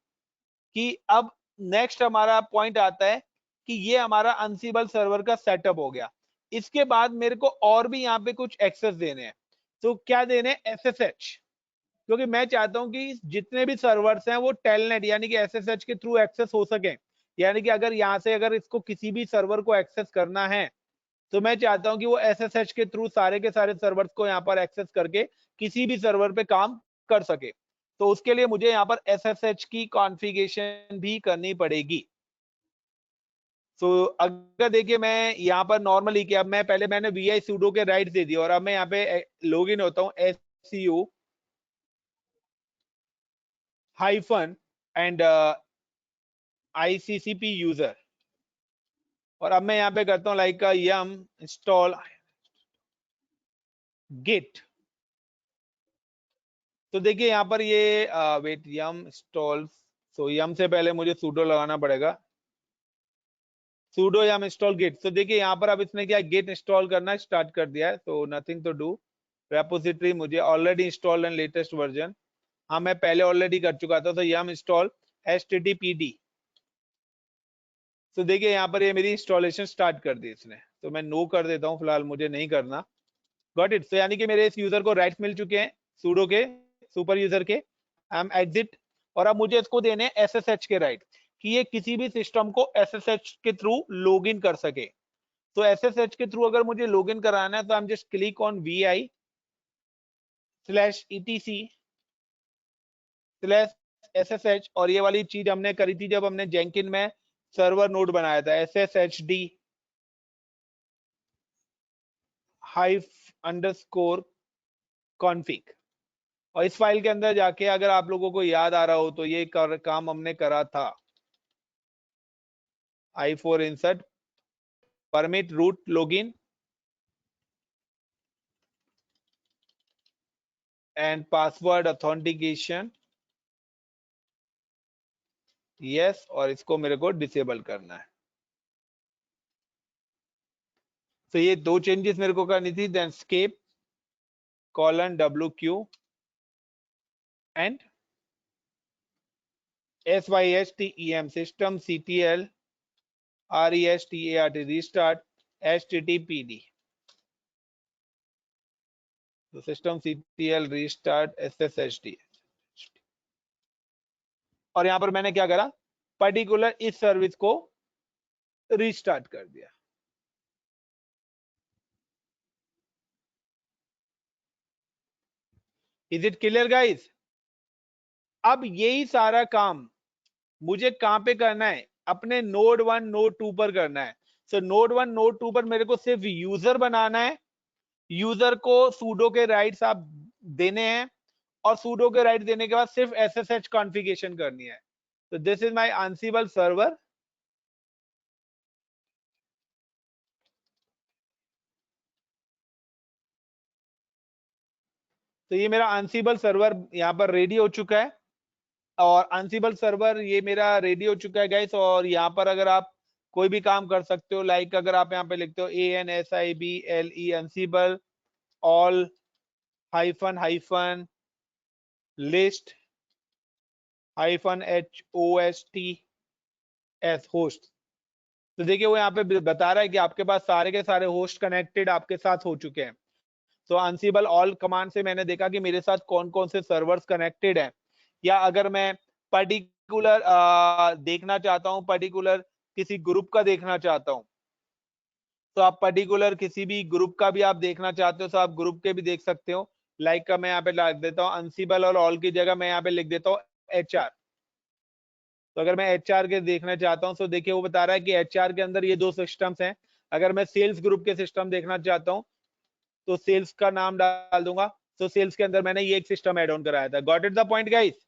कि अब नेक्स्ट हमारा पॉइंट आता है कि ये हमारा अनसिबल सर्वर का सेटअप हो गया। इसके बाद मेरे को और भी यहाँ पे कुछ एक्सेस देने हैं। तो क्या देने हैं, एसएसएच, क्योंकि मैं चाहता हूं कि जितने भी सर्वर्स हैं वो टेलनेट यानी कि एसएसएच के थ्रू एक्सेस हो सके। यानी कि अगर यहाँ से अगर इसको किसी भी सर्वर को एक्सेस करना है तो मैं चाहता हूं कि वो एसएसएच के थ्रू सारे के सारे सर्वर्स को यहाँ पर एक्सेस करके किसी भी सर्वर पे काम कर सके। तो उसके लिए मुझे यहाँ पर एसएसएच की कॉन्फ़िगरेशन भी करनी पड़ेगी। तो अगर देखिए मैं यहाँ पर नॉर्मली क्या, अब मैं पहले मैंने vi sudo के राइट दे दिया और अब मैं यहाँ पे लॉग इन होता हूँ su hyphen and ICCP user, और अब मैं यहाँ पे करता हूँ लाइक यम इंस्टॉल गिट। तो देखिए यहाँ पर ये वेट यम इंस्टॉल, सो यम से पहले मुझे sudo लगाना पड़ेगा, sudo yum इंस्टॉल गिट। तो देखिए यहाँ पर अब इसने क्या गिट इंस्टॉल करना स्टार्ट कर दिया है, तो नथिंग टू डू, रेपोजिटरी मुझे already install and latest version, हाँ मैं पहले ऑलरेडी कर चुका था। तो yum इंस्टॉल httpd, तो देखिए यहाँ पर ये मेरी इंस्टॉलेशन स्टार्ट कर दी इसने, तो मैं नो कर देता हूँ, फिलहाल मुझे नहीं करना। Got it. तो यानी कि मेरे इस यूजर को राइट्स मिल चुके हैं sudo के सुपर यूजर के, आई एम एग्जिट, और अब मुझे इसको देने हैं SSH के राइट कि ये किसी भी सिस्टम को SSH के थ्रू लॉग इन कर सके। तो SSH के थ्रू अगर मुझे लॉग इन कराना है तो I am just click on vi/etc/SSH, और ये वाली चीज हमने करी थी जब हमने जेंकिन में सर्वर नोड बनाया था, SSHD -config, और इस फाइल के अंदर जाके अगर आप लोगों को याद आ रहा हो तो ये काम हमने करा था, i4 insert permit root login and password authentication yes, और इसको मेरे को डिसेबल करना है। तो ये दो चेंजेस मेरे को करनी थी, then escape :wq and SYSTEM system CTL RESTART restart HTTPD, तो सिस्टम CTL restart SSHD, और यहां पर मैंने क्या करा, पर्टिकुलर इस सर्विस को रीस्टार्ट कर दिया। Is it clear guys? अब यही सारा काम मुझे कहां पे करना है, अपने नोड 1 नोड 2 पर करना है। सो नोड 1 नोड 2 पर मेरे को सिर्फ यूजर बनाना है, यूजर को sudo के राइट्स आप देने हैं, और sudo के राइट देने के बाद सिर्फ SSH कॉन्फ़िगरेशन करनी है। तो this is my Ansible server. तो ये मेरा Ansible सर्वर यहाँ पर रेडी हो चुका है, और Ansible सर्वर ये मेरा रेडी हो चुका है गाइस। और यहाँ पर अगर आप कोई भी काम कर सकते हो, लाइक अगर आप यहाँ पे लिखते हो ANSIBLE Ansible all -hyphen list -HOSTS host, तो देखिए वो यहाँ पे बता रहा है कि आपके पास सारे के सारे होस्ट कनेक्टेड आपके साथ हो चुके हैं। तो Ansible ऑल कमांड से मैंने देखा कि मेरे साथ कौन कौन से सर्वर्स कनेक्टेड हैं, या अगर मैं पर्टिकुलर देखना चाहता हूँ, पर्टिकुलर किसी ग्रुप का देखना चाहता हूँ, तो आप पर्टिकुलर किसी भी ग्रुप का भी आप देखना चाहते हो तो आप ग्रुप के भी देख सकते हो। लाइक मैं यहाँ पे लिख देता हूँ Ansible और ऑल की जगह मैं यहाँ पे लिख देता हूँ HR। तो अगर मैं HR के देखना चाहता हूँ तो देखिए वो बता रहा है कि HR के अंदर ये दो सिस्टम्स हैं। अगर मैं सेल्स ग्रुप के सिस्टम देखना चाहता हूँ तो सेल्स का नाम डाल दूंगा, तो सेल्स के अंदर मैंने ये एक सिस्टम ऐड ऑन कराया था। Got it the point guys?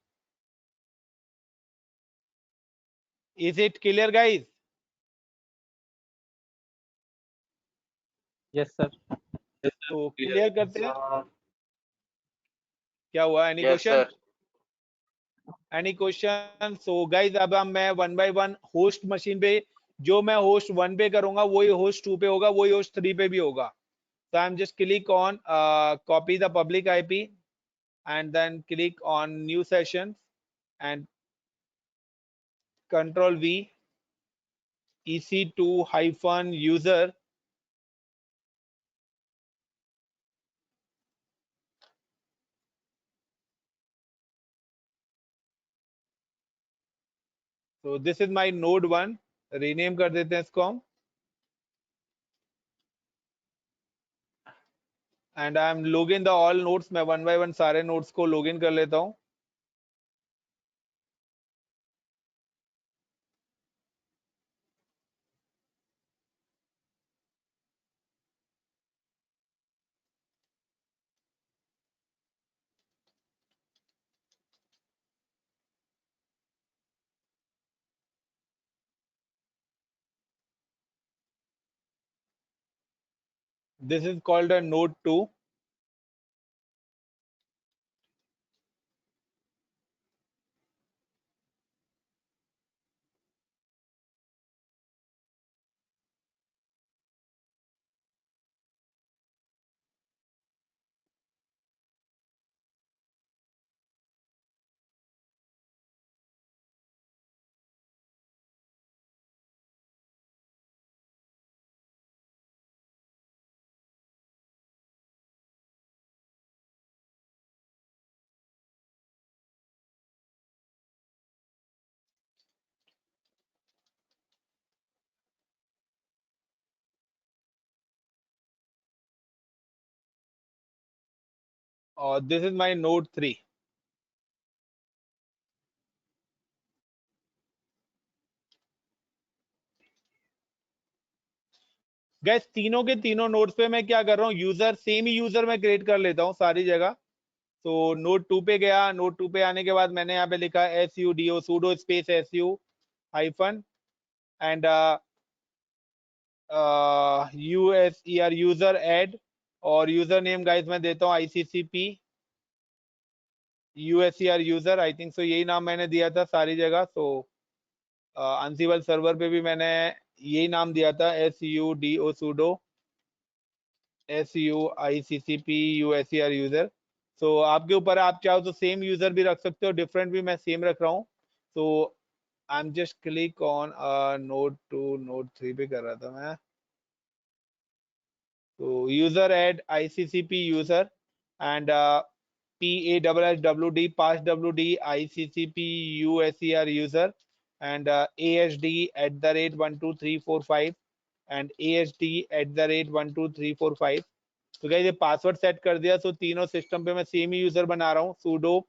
Is it clear guys? Yes, sir. तो क्लियर करते हैं क्या हुआ, any Yes, question? sir. Any question? So guys अब हम मैं one by one host machine पे, जो मैं होस्ट 1 पे करूंगा वही होस्ट 2 पे होगा, वही होस्ट 3 पे भी होगा. So I'm just click on copy the public IP and then click on new session and Control V EC2 hyphen user. So this is my node 1. Rename कर देते हैं इसको हम. And I'm login the all nodes. मैं one by one सारे nodes को login कर लेता हूँ. This is called a node 2. This is my node 3. Gas तीनों के तीनों नोड्स पे मैं क्या कर रहा हूँ, यूजर सेम ही यूजर मैं क्रिएट कर लेता हूँ सारी जगह. तो नोड 2 पे गया, नोड 2 पे आने के बाद मैंने यहाँ पे लिखा sudo sudo space su hyphen and user user add और यूजर नेम गाइस मैं देता हूँ ICCP USER यूजर. आई थिंक सो यही नाम मैंने दिया था सारी जगह. तो अनसिबल सर्वर पे भी मैंने यही नाम दिया था sudo sudo suiccp user user. So आपके ऊपर, आप चाहो तो सेम यूजर भी रख सकते हो, डिफरेंट भी मैं सेम रख रहा हूँ. तो I am just click on node 2 node 3 पे कर रहा था मैं. तो user add ICCP user and PASSWD pass WD ICCP USER user and ASD@12345 and ASD@12345. तो गाइस ये पासवर्ड सेट कर दिया. तो तीनों सिस्टम पे मैं सेम ही यूजर बना रहा हूँ, sudo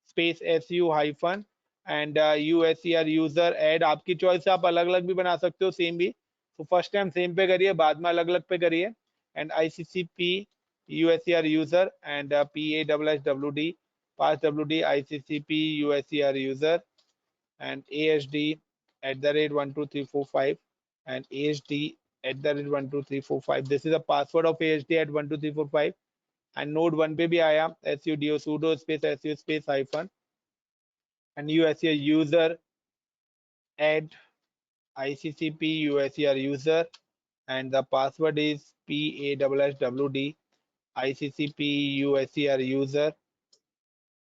space su hyphen and USER user add. आपकी चॉइस से आप अलग अलग भी बना सकते हो, सेम भी. तो फर्स्ट टाइम सेम पे करिए, बाद में अलग अलग पे करिए. And ICCP USER user and PASSWD pass WD ICCP USER user and ASD@12345 and ASD@12345. This is a password of ASD@12345. and node 1 पे भी आया sudo space su space hyphen and USER user add ICCP USER user and the password is PASSWD ICCP USER user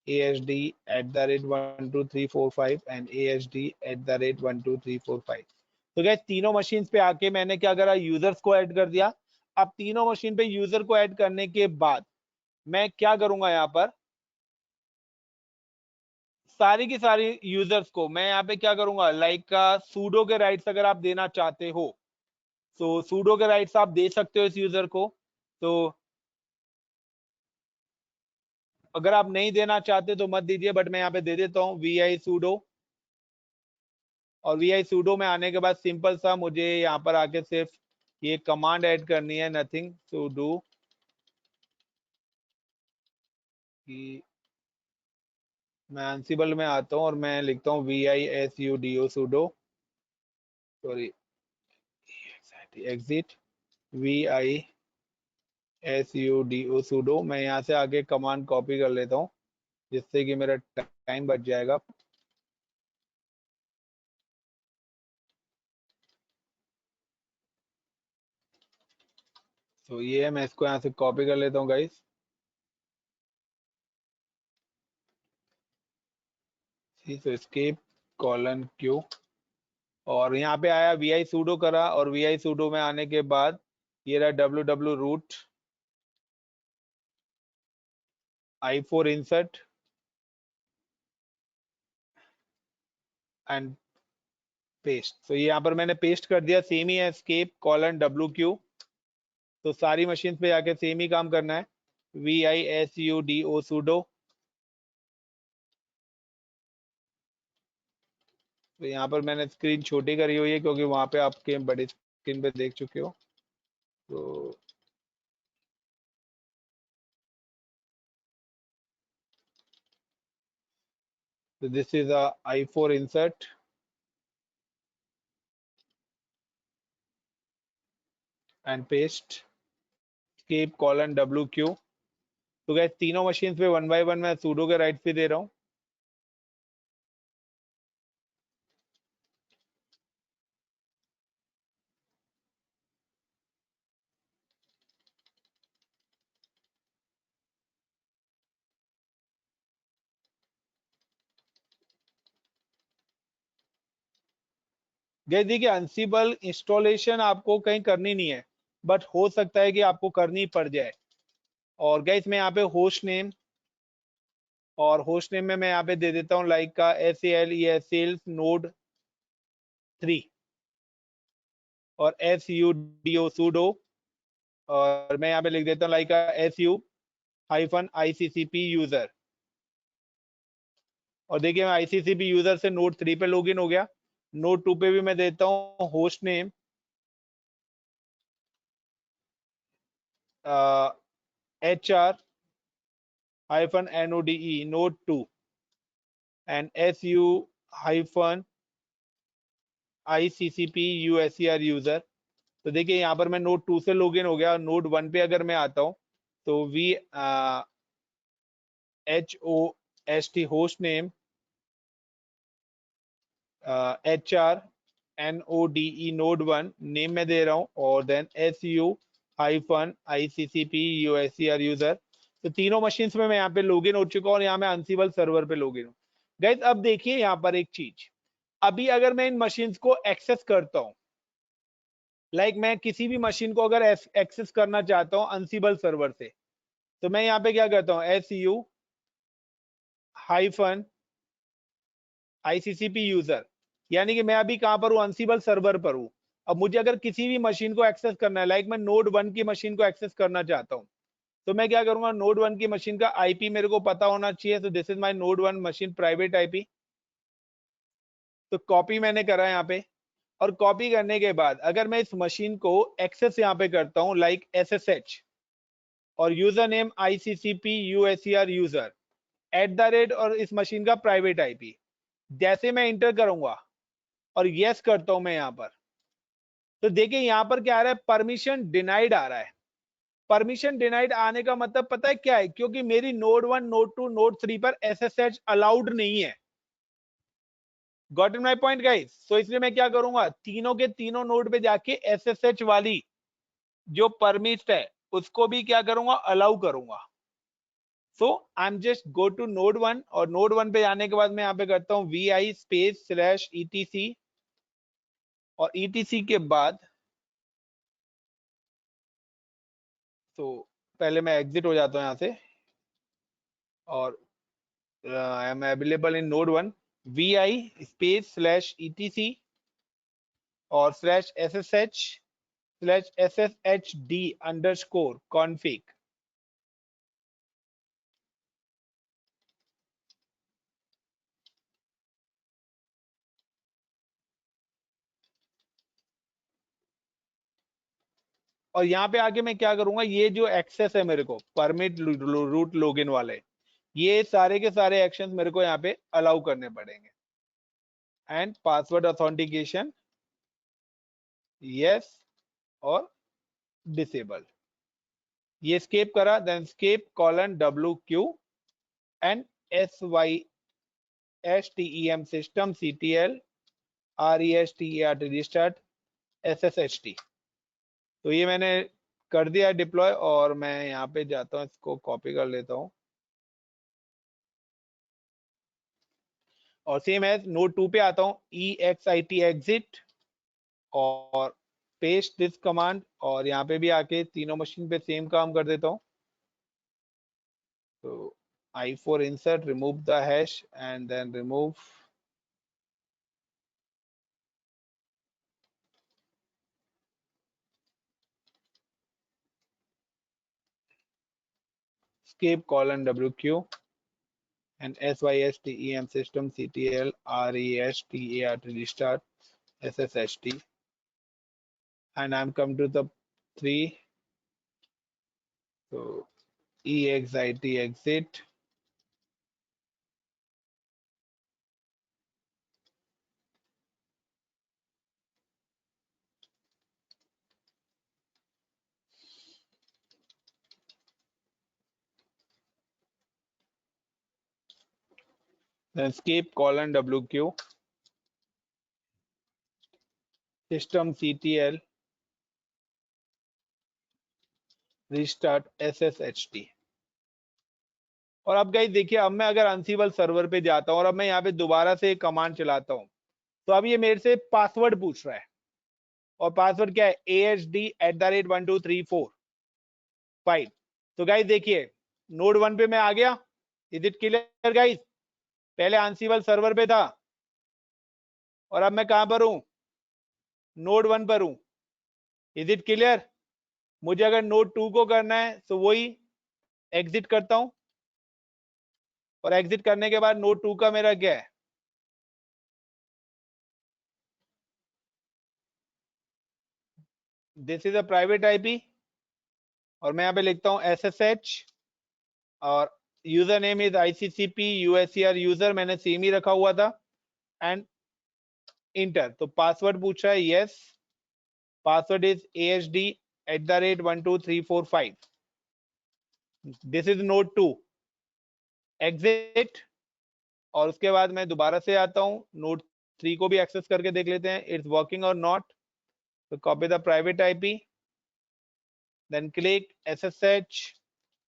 ASD@12345 and ASD@12345. तो गैस तीनों मशीन पे आके मैंने क्या करा, यूजर्स को ऐड कर दिया. अब तीनों मशीन पे यूजर को ऐड करने के बाद मैं क्या करूंगा, यहाँ पर सारी की सारी यूजर्स को मैं यहाँ पे क्या करूंगा, लाइक सूडो के राइट्स अगर आप देना चाहते हो तो सूडो के राइट्स आप दे सकते हो इस यूजर को. तो अगर आप नहीं देना चाहते तो मत दीजिए, बट मैं यहाँ पे दे देता हूँ vi sudo. और vi sudo में आने के बाद सिंपल सा मुझे यहाँ पर आके सिर्फ ये कमांड ऐड करनी है, नथिंग टू डू. मैं ansible में आता हूँ और मैं लिखता हूँ vi sudo sudo sorry exit vi sudo sudo। मैं यहाँ से आगे कमांड कॉपी कर लेता हूँ जिससे कि मेरा टाइम बच जाएगा। तो ये है, मैं इसको यहाँ से कॉपी कर लेता हूँ गाइस। तो escape colon q, और यहाँ पे आया vi sudo करा, और vi sudo में आने के बाद ये रहा ww root i4 insert and paste. तो यहाँ पर मैंने पेस्ट कर दिया, सेम ही है escape colon wq। तो सारी मशीन पे जाके सेम ही काम करना है, vi sudo sudo। तो यहाँ पर मैंने स्क्रीन छोटी करी हुई है क्योंकि वहां पे आपके बड़े स्क्रीन पे देख चुके हो। तो this is a i4 insert and paste escape colon wq। तो गैस तीनों मशीन पे 1 बाय 1 मैं sudo के राइट पे दे रहा हूँ। गैस देखिए, अंसिबल इंस्टॉलेशन आपको कहीं करनी नहीं है, बट हो सकता है कि आपको करनी पड़ जाए। और गैस मैं यहाँ पे होस्ट नेम, और होस्ट नेम में मैं यहाँ पे दे देता हूँ लाइक का SALES नोड 3 और sudo sudo, और मैं यहाँ पे लिख देता हूँ लाइक का su-iccp यूजर। और देखिए मैं ICCP यूजर से नोड 3 पे लॉगिन हो गया। नोड 2 पे भी मैं देता हूँ host name HR-NODE node 2 and su-ICCP USER user. तो देखिए यहाँ पर मैं नोड 2 से लॉगिन हो गया। नोड 1 पे अगर मैं आता हूँ तो HOST host name HR-NODE node 1 name में दे रहा हूँ, और देन su-ICCP USER यूजर। तो तीनों मशीन्स में मैं यहाँ पे लॉगिन हो चुका हूँ, और यहाँ मैं अंसिबल सर्वर पे लॉगिन हूँ। गाइस अब देखिए यहाँ पर एक चीज, अभी अगर मैं इन मशीन्स को एक्सेस करता हूँ, लाइक मैं किसी भी मशीन को अगर एक्सेस करना चाहता हूँ अंसिबल सर्वर से, तो मैं यहाँ पे क्या करता हूँ su-ICCP यूजर, यानी कि मैं अभी कहां पर हूँ, अंसिबल सर्वर पर हूँ। अब मुझे अगर किसी भी मशीन को एक्सेस करना है, लाइक मैं नोड 1 की मशीन को एक्सेस करना चाहता हूँ, तो मैं क्या करूंगा, नोड 1 की मशीन का आईपी मेरे को पता होना चाहिए। तो this is my node 1 machine private IP. तो कॉपी मैंने करा यहाँ पे, और कॉपी करने के बाद अगर मैं इस मशीन को एक्सेस यहाँ पे करता हूँ लाइक SSH, और user name ICCP USER user @ और इस मशीन का प्राइवेट आईपी, जैसे मैं इंटर करूंगा और यस करता हूं मैं यहाँ पर, तो देखिए यहाँ पर क्या आ रहा है, परमिशन डिनाइड आ रहा है। परमिशन डिनाइड आने का मतलब पता है क्या है, क्योंकि मेरी नोड 1 नोड 2 नोड 3 पर SSH अलाउड नहीं है। Got in my point guys? तो इसलिए मैं क्या करूंगा, तीनों के तीनों नोड पे जाके SSH वाली जो परमिट है उसको भी क्या करूंगा, अलाउ करूंगा। So I am just go to node 1, और नोड 1 पे जाने के बाद मैं यहाँ पे करता हूँ vi /etc, और etc के बाद तो पहले मैं एग्जिट हो जाता हूँ यहाँ से, और आई am available in node 1 vi /etc और /sshd_config। और यहाँ पे आके मैं क्या करूंगा, ये जो एक्सेस है मेरे को परमिट रूट लॉगिन वाले, ये सारे के सारे एक्शंस मेरे को यहाँ पे अलाउ करने पड़ेंगे। एंड पासवर्ड ऑथेंटिकेशन यस और डिसेबल। ये escape करा, then escape colon WQ and SYSTEM system CTL RESTER restart SSHT। तो ये मैंने कर दिया डिप्लॉय, और मैं यहाँ पे जाता हूँ, इसको कॉपी कर लेता हूँ, और सेम एज नोड 2 पे आता हूँ, EXIT exit और पेस्ट दिस कमांड, और यहाँ पे भी आके तीनों मशीन पे सेम काम कर देता हूँ। तो I4 insert, remove the hash and then remove escape colon WQ and SYSTEM system CTL RESTAR restart SSHT, and I'm come to the 3. So EXIT exit, then escape colon WQ system CTL restart SSHT। और अब गाइस देखिए, अब मैं अगर अनसिबल सर्वर पे जाता हूँ और अब मैं यहाँ पे दोबारा से कमांड चलाता हूँ, तो अब ये मेरे से पासवर्ड पूछ रहा है, और पासवर्ड क्या है, AHD@12345। तो गाइस देखिए, नोड 1 पे मैं आ गया, इज इट क्लियर गाइस? पहले अनसिबल सर्वर पे था, और अब मैं कहां पर हूं, नोड 1 पर हूं, इज इट क्लियर? मुझे अगर नोड 2 को करना है तो वही एग्जिट करता हूं, और एग्जिट करने के बाद नोड 2 का मेरा क्या है, this is a private IP, और मैं यहाँ पे लिखता हूँ SSH, और user name is ICCP USER user, मैंने सेम ही रखा हुआ था, एंड इंटर। तो पासवर्ड पूछ रहा है, yes, password is AHD@12345, this is node 2, exit. और उसके बाद मैं दोबारा से आता हूँ, नोड 3 को भी एक्सेस करके देख लेते हैं, इट्स वर्किंग और नॉट। तो copy the private IP, then click SSH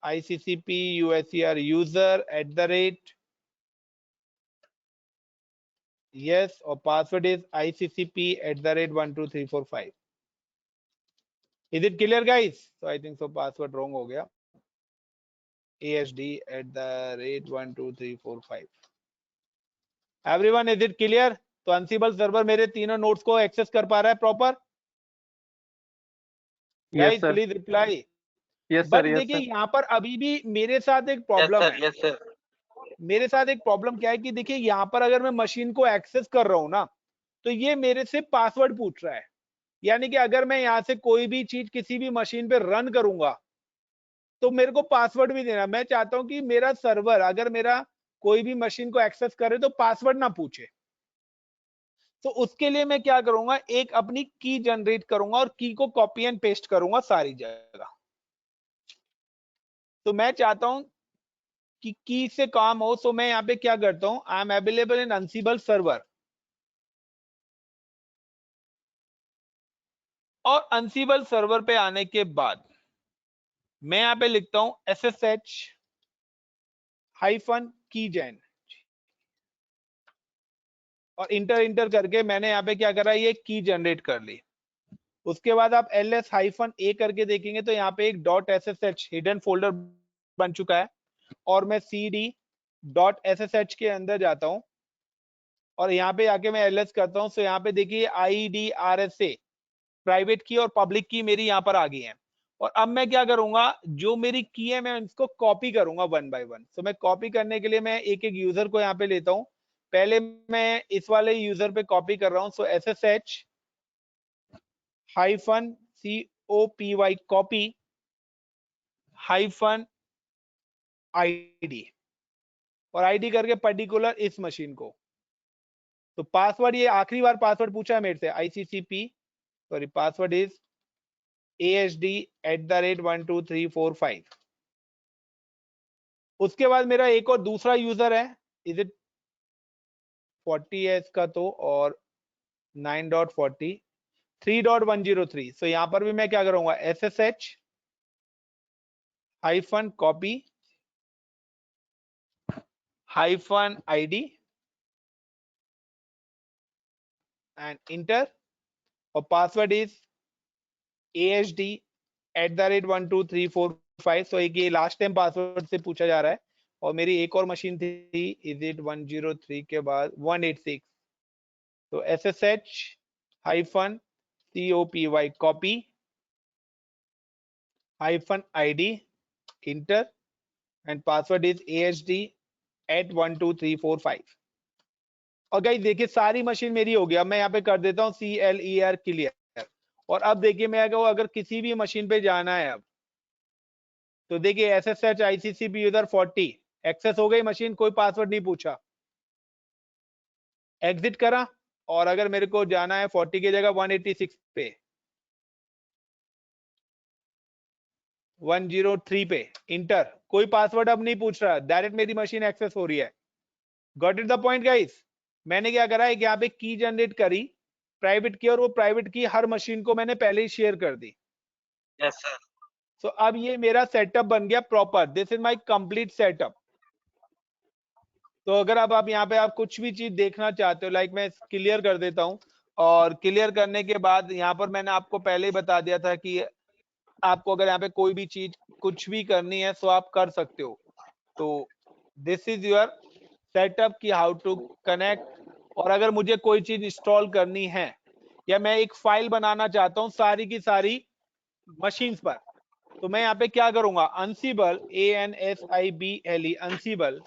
ICCP USER user @ yes, और password is ICCP@12345। Is it clear guys? तो I think so password wrong हो गया, AHD@12345। Everyone, is it clear? तो अनसिबल सर्वर मेरे तीनों नोड्स को एक्सेस कर पा रहा है proper? Guys please reply. But देखिए, यहाँ पर अभी भी मेरे साथ एक प्रॉब्लम है। Yes sir. मेरे साथ एक प्रॉब्लम क्या है कि देखिए, यहाँ पर अगर मैं मशीन को एक्सेस कर रहा हूं ना, तो ये मेरे से पासवर्ड पूछ रहा है। यानी कि अगर मैं यहाँ से कोई भी चीज किसी भी मशीन पे रन करूंगा, तो मेरे को पासवर्ड भी देना। मैं चाहता हूं कि मेरा सर्वर अगर मेरा कोई भी मशीन को एक्सेस करे तो पासवर्ड ना पूछे। तो उसके लिए मैं क्या करूंगा, एक अपनी की जनरेट करूंगा, और की को कॉपी एंड पेस्ट करूंगा सारी जगह। तो मैं चाहता हूं कि की से काम हो, सो मैं यहाँ पे क्या करता हूं, I am available in Ansible server, और अनसिबल सर्वर पे आने के बाद मैं यहाँ पे लिखता हूं SSH-keygen, और इंटर करके मैंने यहाँ पे क्या करा, ये की जनरेट कर ली। उसके बाद आप ls-a करके देखेंगे तो यहाँ पे एक .ssh हिडन फोल्डर बन चुका है, और मैं cd.ssh के अंदर जाता हूं, और यहाँ पे आके मैं ls करता हूं। सो यहाँ पे देखिए IDRSA प्राइवेट की और पब्लिक की मेरी यहाँ पर आ गई है। और अब मैं क्या करूंगा, जो मेरी की है मैं इसको कॉपी करूंगा 1 by 1। सो मैं कॉपी करने के लिए मैं एक एक यूजर को यहाँ पे लेता हूँ। पहले मैं इस वाले यूजर पे कॉपी कर रहा हूँ, सो SSH-COPY कॉपी -ID, और ID करके पर्टिकुलर इस मशीन को। तो पासवर्ड, ये आखिरी बार पासवर्ड पूछा है मेरे से, ICCP, sorry, password is ASD@12345। उसके बाद मेरा एक और दूसरा यूजर है, इज इट 40 है इसका तो, और 9.40 3.103। सो यहां पर भी मैं क्या करूंगा, SSH -copy -ID and enter, और पासवर्ड इज ASD@12345। सो एक ये लास्ट टाइम पासवर्ड से पूछा जा रहा है। और मेरी एक और मशीन थी, इज इट 103 के बाद 186। तो SSH -COPY copy -ID enter and password is ASD@12345। और गाइस देखिए सारी मशीन मेरी हो गया। मैं यहाँ पे कर देता हूँ CLER क्लियर। और अब देखिए मैं अगर किसी भी मशीन पे जाना है अब, तो देखिए SSH ICCP यूजर 40 एक्सेस हो गई मशीन, कोई पासवर्ड नहीं पूछा, एग्जिट करा। और अगर मेरे को जाना है 40 की जगह 186 पे, 103 पे इंटर, कोई पासवर्ड अब नहीं पूछ रहा, डायरेक्ट मेरी मशीन एक्सेस हो रही है। Got it the point guys? मैंने क्या करा है कि यहाँ पे की जनरेट करी, प्राइवेट की, और वो प्राइवेट की हर मशीन को मैंने पहले ही शेयर कर दी। Yes sir. सो अब ये मेरा सेटअप बन गया proper. This is my complete setup. तो अगर अब आप यहाँ पे आप कुछ भी चीज देखना चाहते हो, लाइक मैं क्लियर कर देता हूँ, और क्लियर करने के बाद यहाँ पर मैंने आपको पहले ही बता दिया था कि आपको अगर यहाँ पे कोई भी चीज कुछ भी करनी है तो आप कर सकते हो। तो दिस इज योर सेटअप की हाउ टू कनेक्ट। और अगर मुझे कोई चीज इंस्टॉल करनी है या मैं एक फाइल बनाना चाहता हूँ सारी की सारी मशीन्स पर, तो मैं यहाँ पे क्या करूंगा, Ansible ANSIBLE Ansible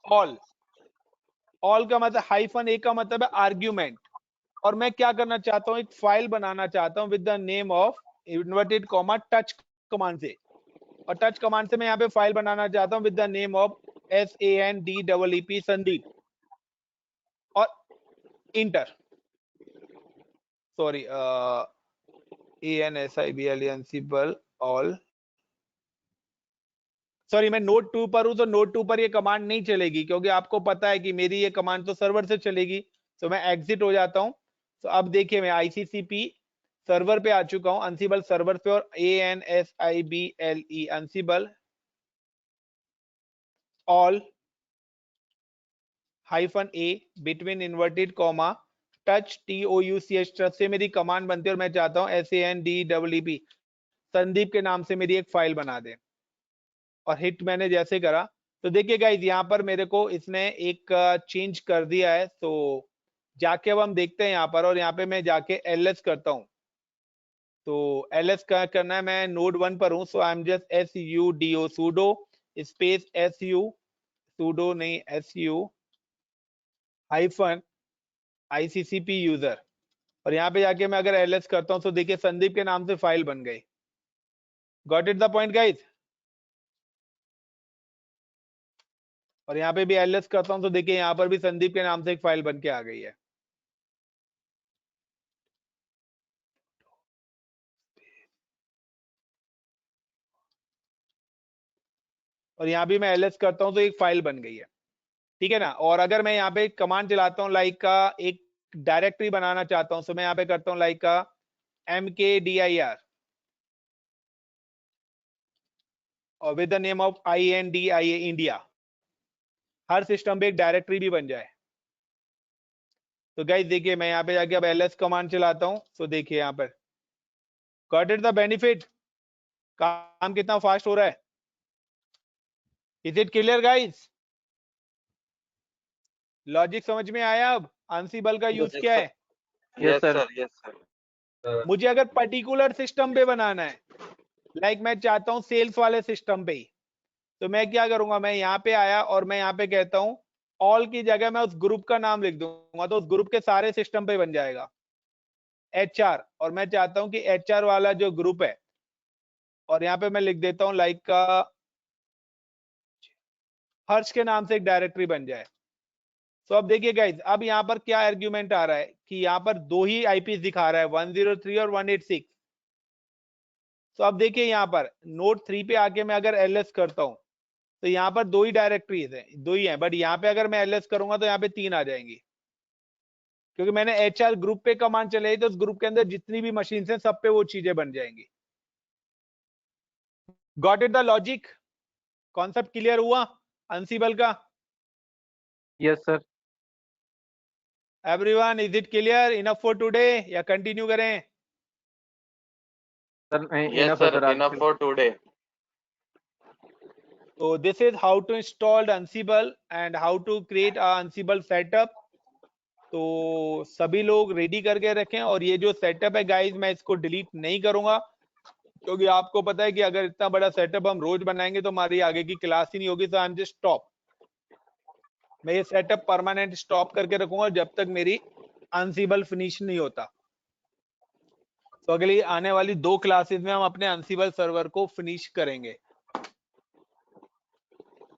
ऑल का मतलब -A का मतलब है आर्ग्यूमेंट। और मैं क्या करना चाहता हूँ, एक फाइल बनाना चाहता हूँ with the name of inverted comma touch command से। और टच कमांड से मैं यहाँ पे फाइल बनाना चाहता हूँ with the name of SANDEEP Sandeep, और enter. Sorry, ANSIBLE Ansible all. Sorry, मैं नोड 2 पर हूं, तो नोड 2 पर ये कमांड नहीं चलेगी, क्योंकि आपको पता है कि मेरी ये कमांड तो सर्वर से चलेगी। तो मैं एग्जिट हो जाता हूं। तो अब देखिए मैं ICCP सर्वर पे आ चुका हूं, Ansible सर्वर पे, और ANSIBLE Ansible all -A between inverted comma touch TOUCH touch से मेरी कमांड बनती है। और मैं चाहता हूं SANDEEP संदीप के नाम से मेरी एक फाइल बना दे, और हिट मैंने जैसे करा, तो देखिए गाइस यहाँ पर मेरे को इसने एक चेंज कर दिया है। तो जाके अब हम देखते हैं यहाँ पर, और यहाँ पे मैं जाके LS करता हूँ। तो LS का करना है, मैं नोड 1 पर हूँ। So I am just SUDO sudo space sudo नहीं SU -ICCP यूजर। और यहाँ पे जाके मैं अगर LS करता हूँ, तो देखिए संदीप के नाम से फाइल बन गई। Got it the point guys? और यहाँ पे भी LS करता हूं, तो देखिए यहाँ पर भी संदीप के नाम से एक फाइल बन के आ गई है। और यहाँ भी मैं LS करता हूं, तो एक फाइल बन गई है, ठीक है ना। और अगर मैं यहाँ पे कमांड चलाता हूँ, लाइक का एक डायरेक्टरी बनाना चाहता हूँ, तो मैं यहाँ पे करता हूँ लाइक का MKDIR, और with the name of INDIA India, her system पे एक डायरेक्टरी भी बन जाए। तो गाइस देखिए मैं यहाँ पे जाके अब LS कमांड चलाता हूँ, तो देखिए यहाँ पर गॉट इट द बेनिफिट, काम कितना फास्ट हो रहा है। Is it clear guys? Logic समझ में आया? अब Ansible का यूज क्या है? Yes sir. Yes sir. मुझे अगर पर्टिकुलर सिस्टम पे बनाना है, लाइक मैं चाहता हूं सेल्स वाले सिस्टम पे ही, तो मैं क्या करूंगा, मैं यहाँ पे आया और मैं यहाँ पे कहता हूं ऑल की जगह मैं उस ग्रुप का नाम लिख दूंगा, तो उस ग्रुप के सारे सिस्टम पे बन जाएगा HR। और मैं चाहता हूं कि HR वाला जो ग्रुप है, और यहाँ पे मैं लिख देता हूं लाइक का हर्ष के नाम से एक डायरेक्टरी बन जाए। तो अब देखिए गाइज, अब यहाँ पर क्या आर्ग्यूमेंट आ रहा है कि यहाँ पर दो ही IPs दिखा रहा है, 103 और 186। तो अब देखिए यहाँ पर नोड 3 पे आके मैं अगर ls करता हूँ तो यहाँ पर 2 ही डायरेक्टरीज हैं, 2 ही हैं, बट यहाँ पे अगर मैं ls करूंगा तो यहाँ पे 3 आ जाएंगी, क्योंकि मैंने HR ग्रुप पे कमांड चलाई तो उस ग्रुप के अंदर जितनी भी मशीन हैं सब पे वो चीजें बन जाएंगी। Got it the logic? Concept clear हुआ अनसिबल का? Yes sir. Everyone, is it clear enough for today या कंटिन्यू करें? Sir Yes, sir. Enough for today. So this is how to install Ansible and how to create a Ansible setup. तो सभी लोग रेडी करके रखें, और ये जो सेटअप है गाइस मैं इसको डिलीट नहीं करूंगा, क्योंकि आपको पता है कि अगर इतना बड़ा सेटअप हम रोज बनाएंगे तो हमारी आगे की क्लास ही नहीं होगी। तो आई एम जस्ट स्टॉप, मैं ये सेटअप परमानेंट स्टॉप करके रखूंगा जब तक मेरी Ansible फिनिश नहीं होता। तो अगली आने वाली 2 क्लासेस में हम अपने Ansible सर्वर को फिनिश करेंगे।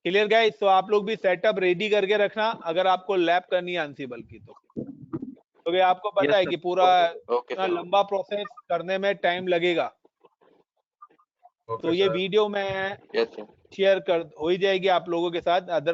Clear guys? तो आप लोग भी सेटअप रेडी करके रखना अगर आपको लैब करनी है Ansible की तो, क्योंकि आपको पता है कि पूरा Okay, इतना sir. लंबा प्रोसेस करने में टाइम लगेगा। तो ये वीडियो मैं Yes, sir. शेयर कर हो ही जाएगी आप लोगों के साथ। अदर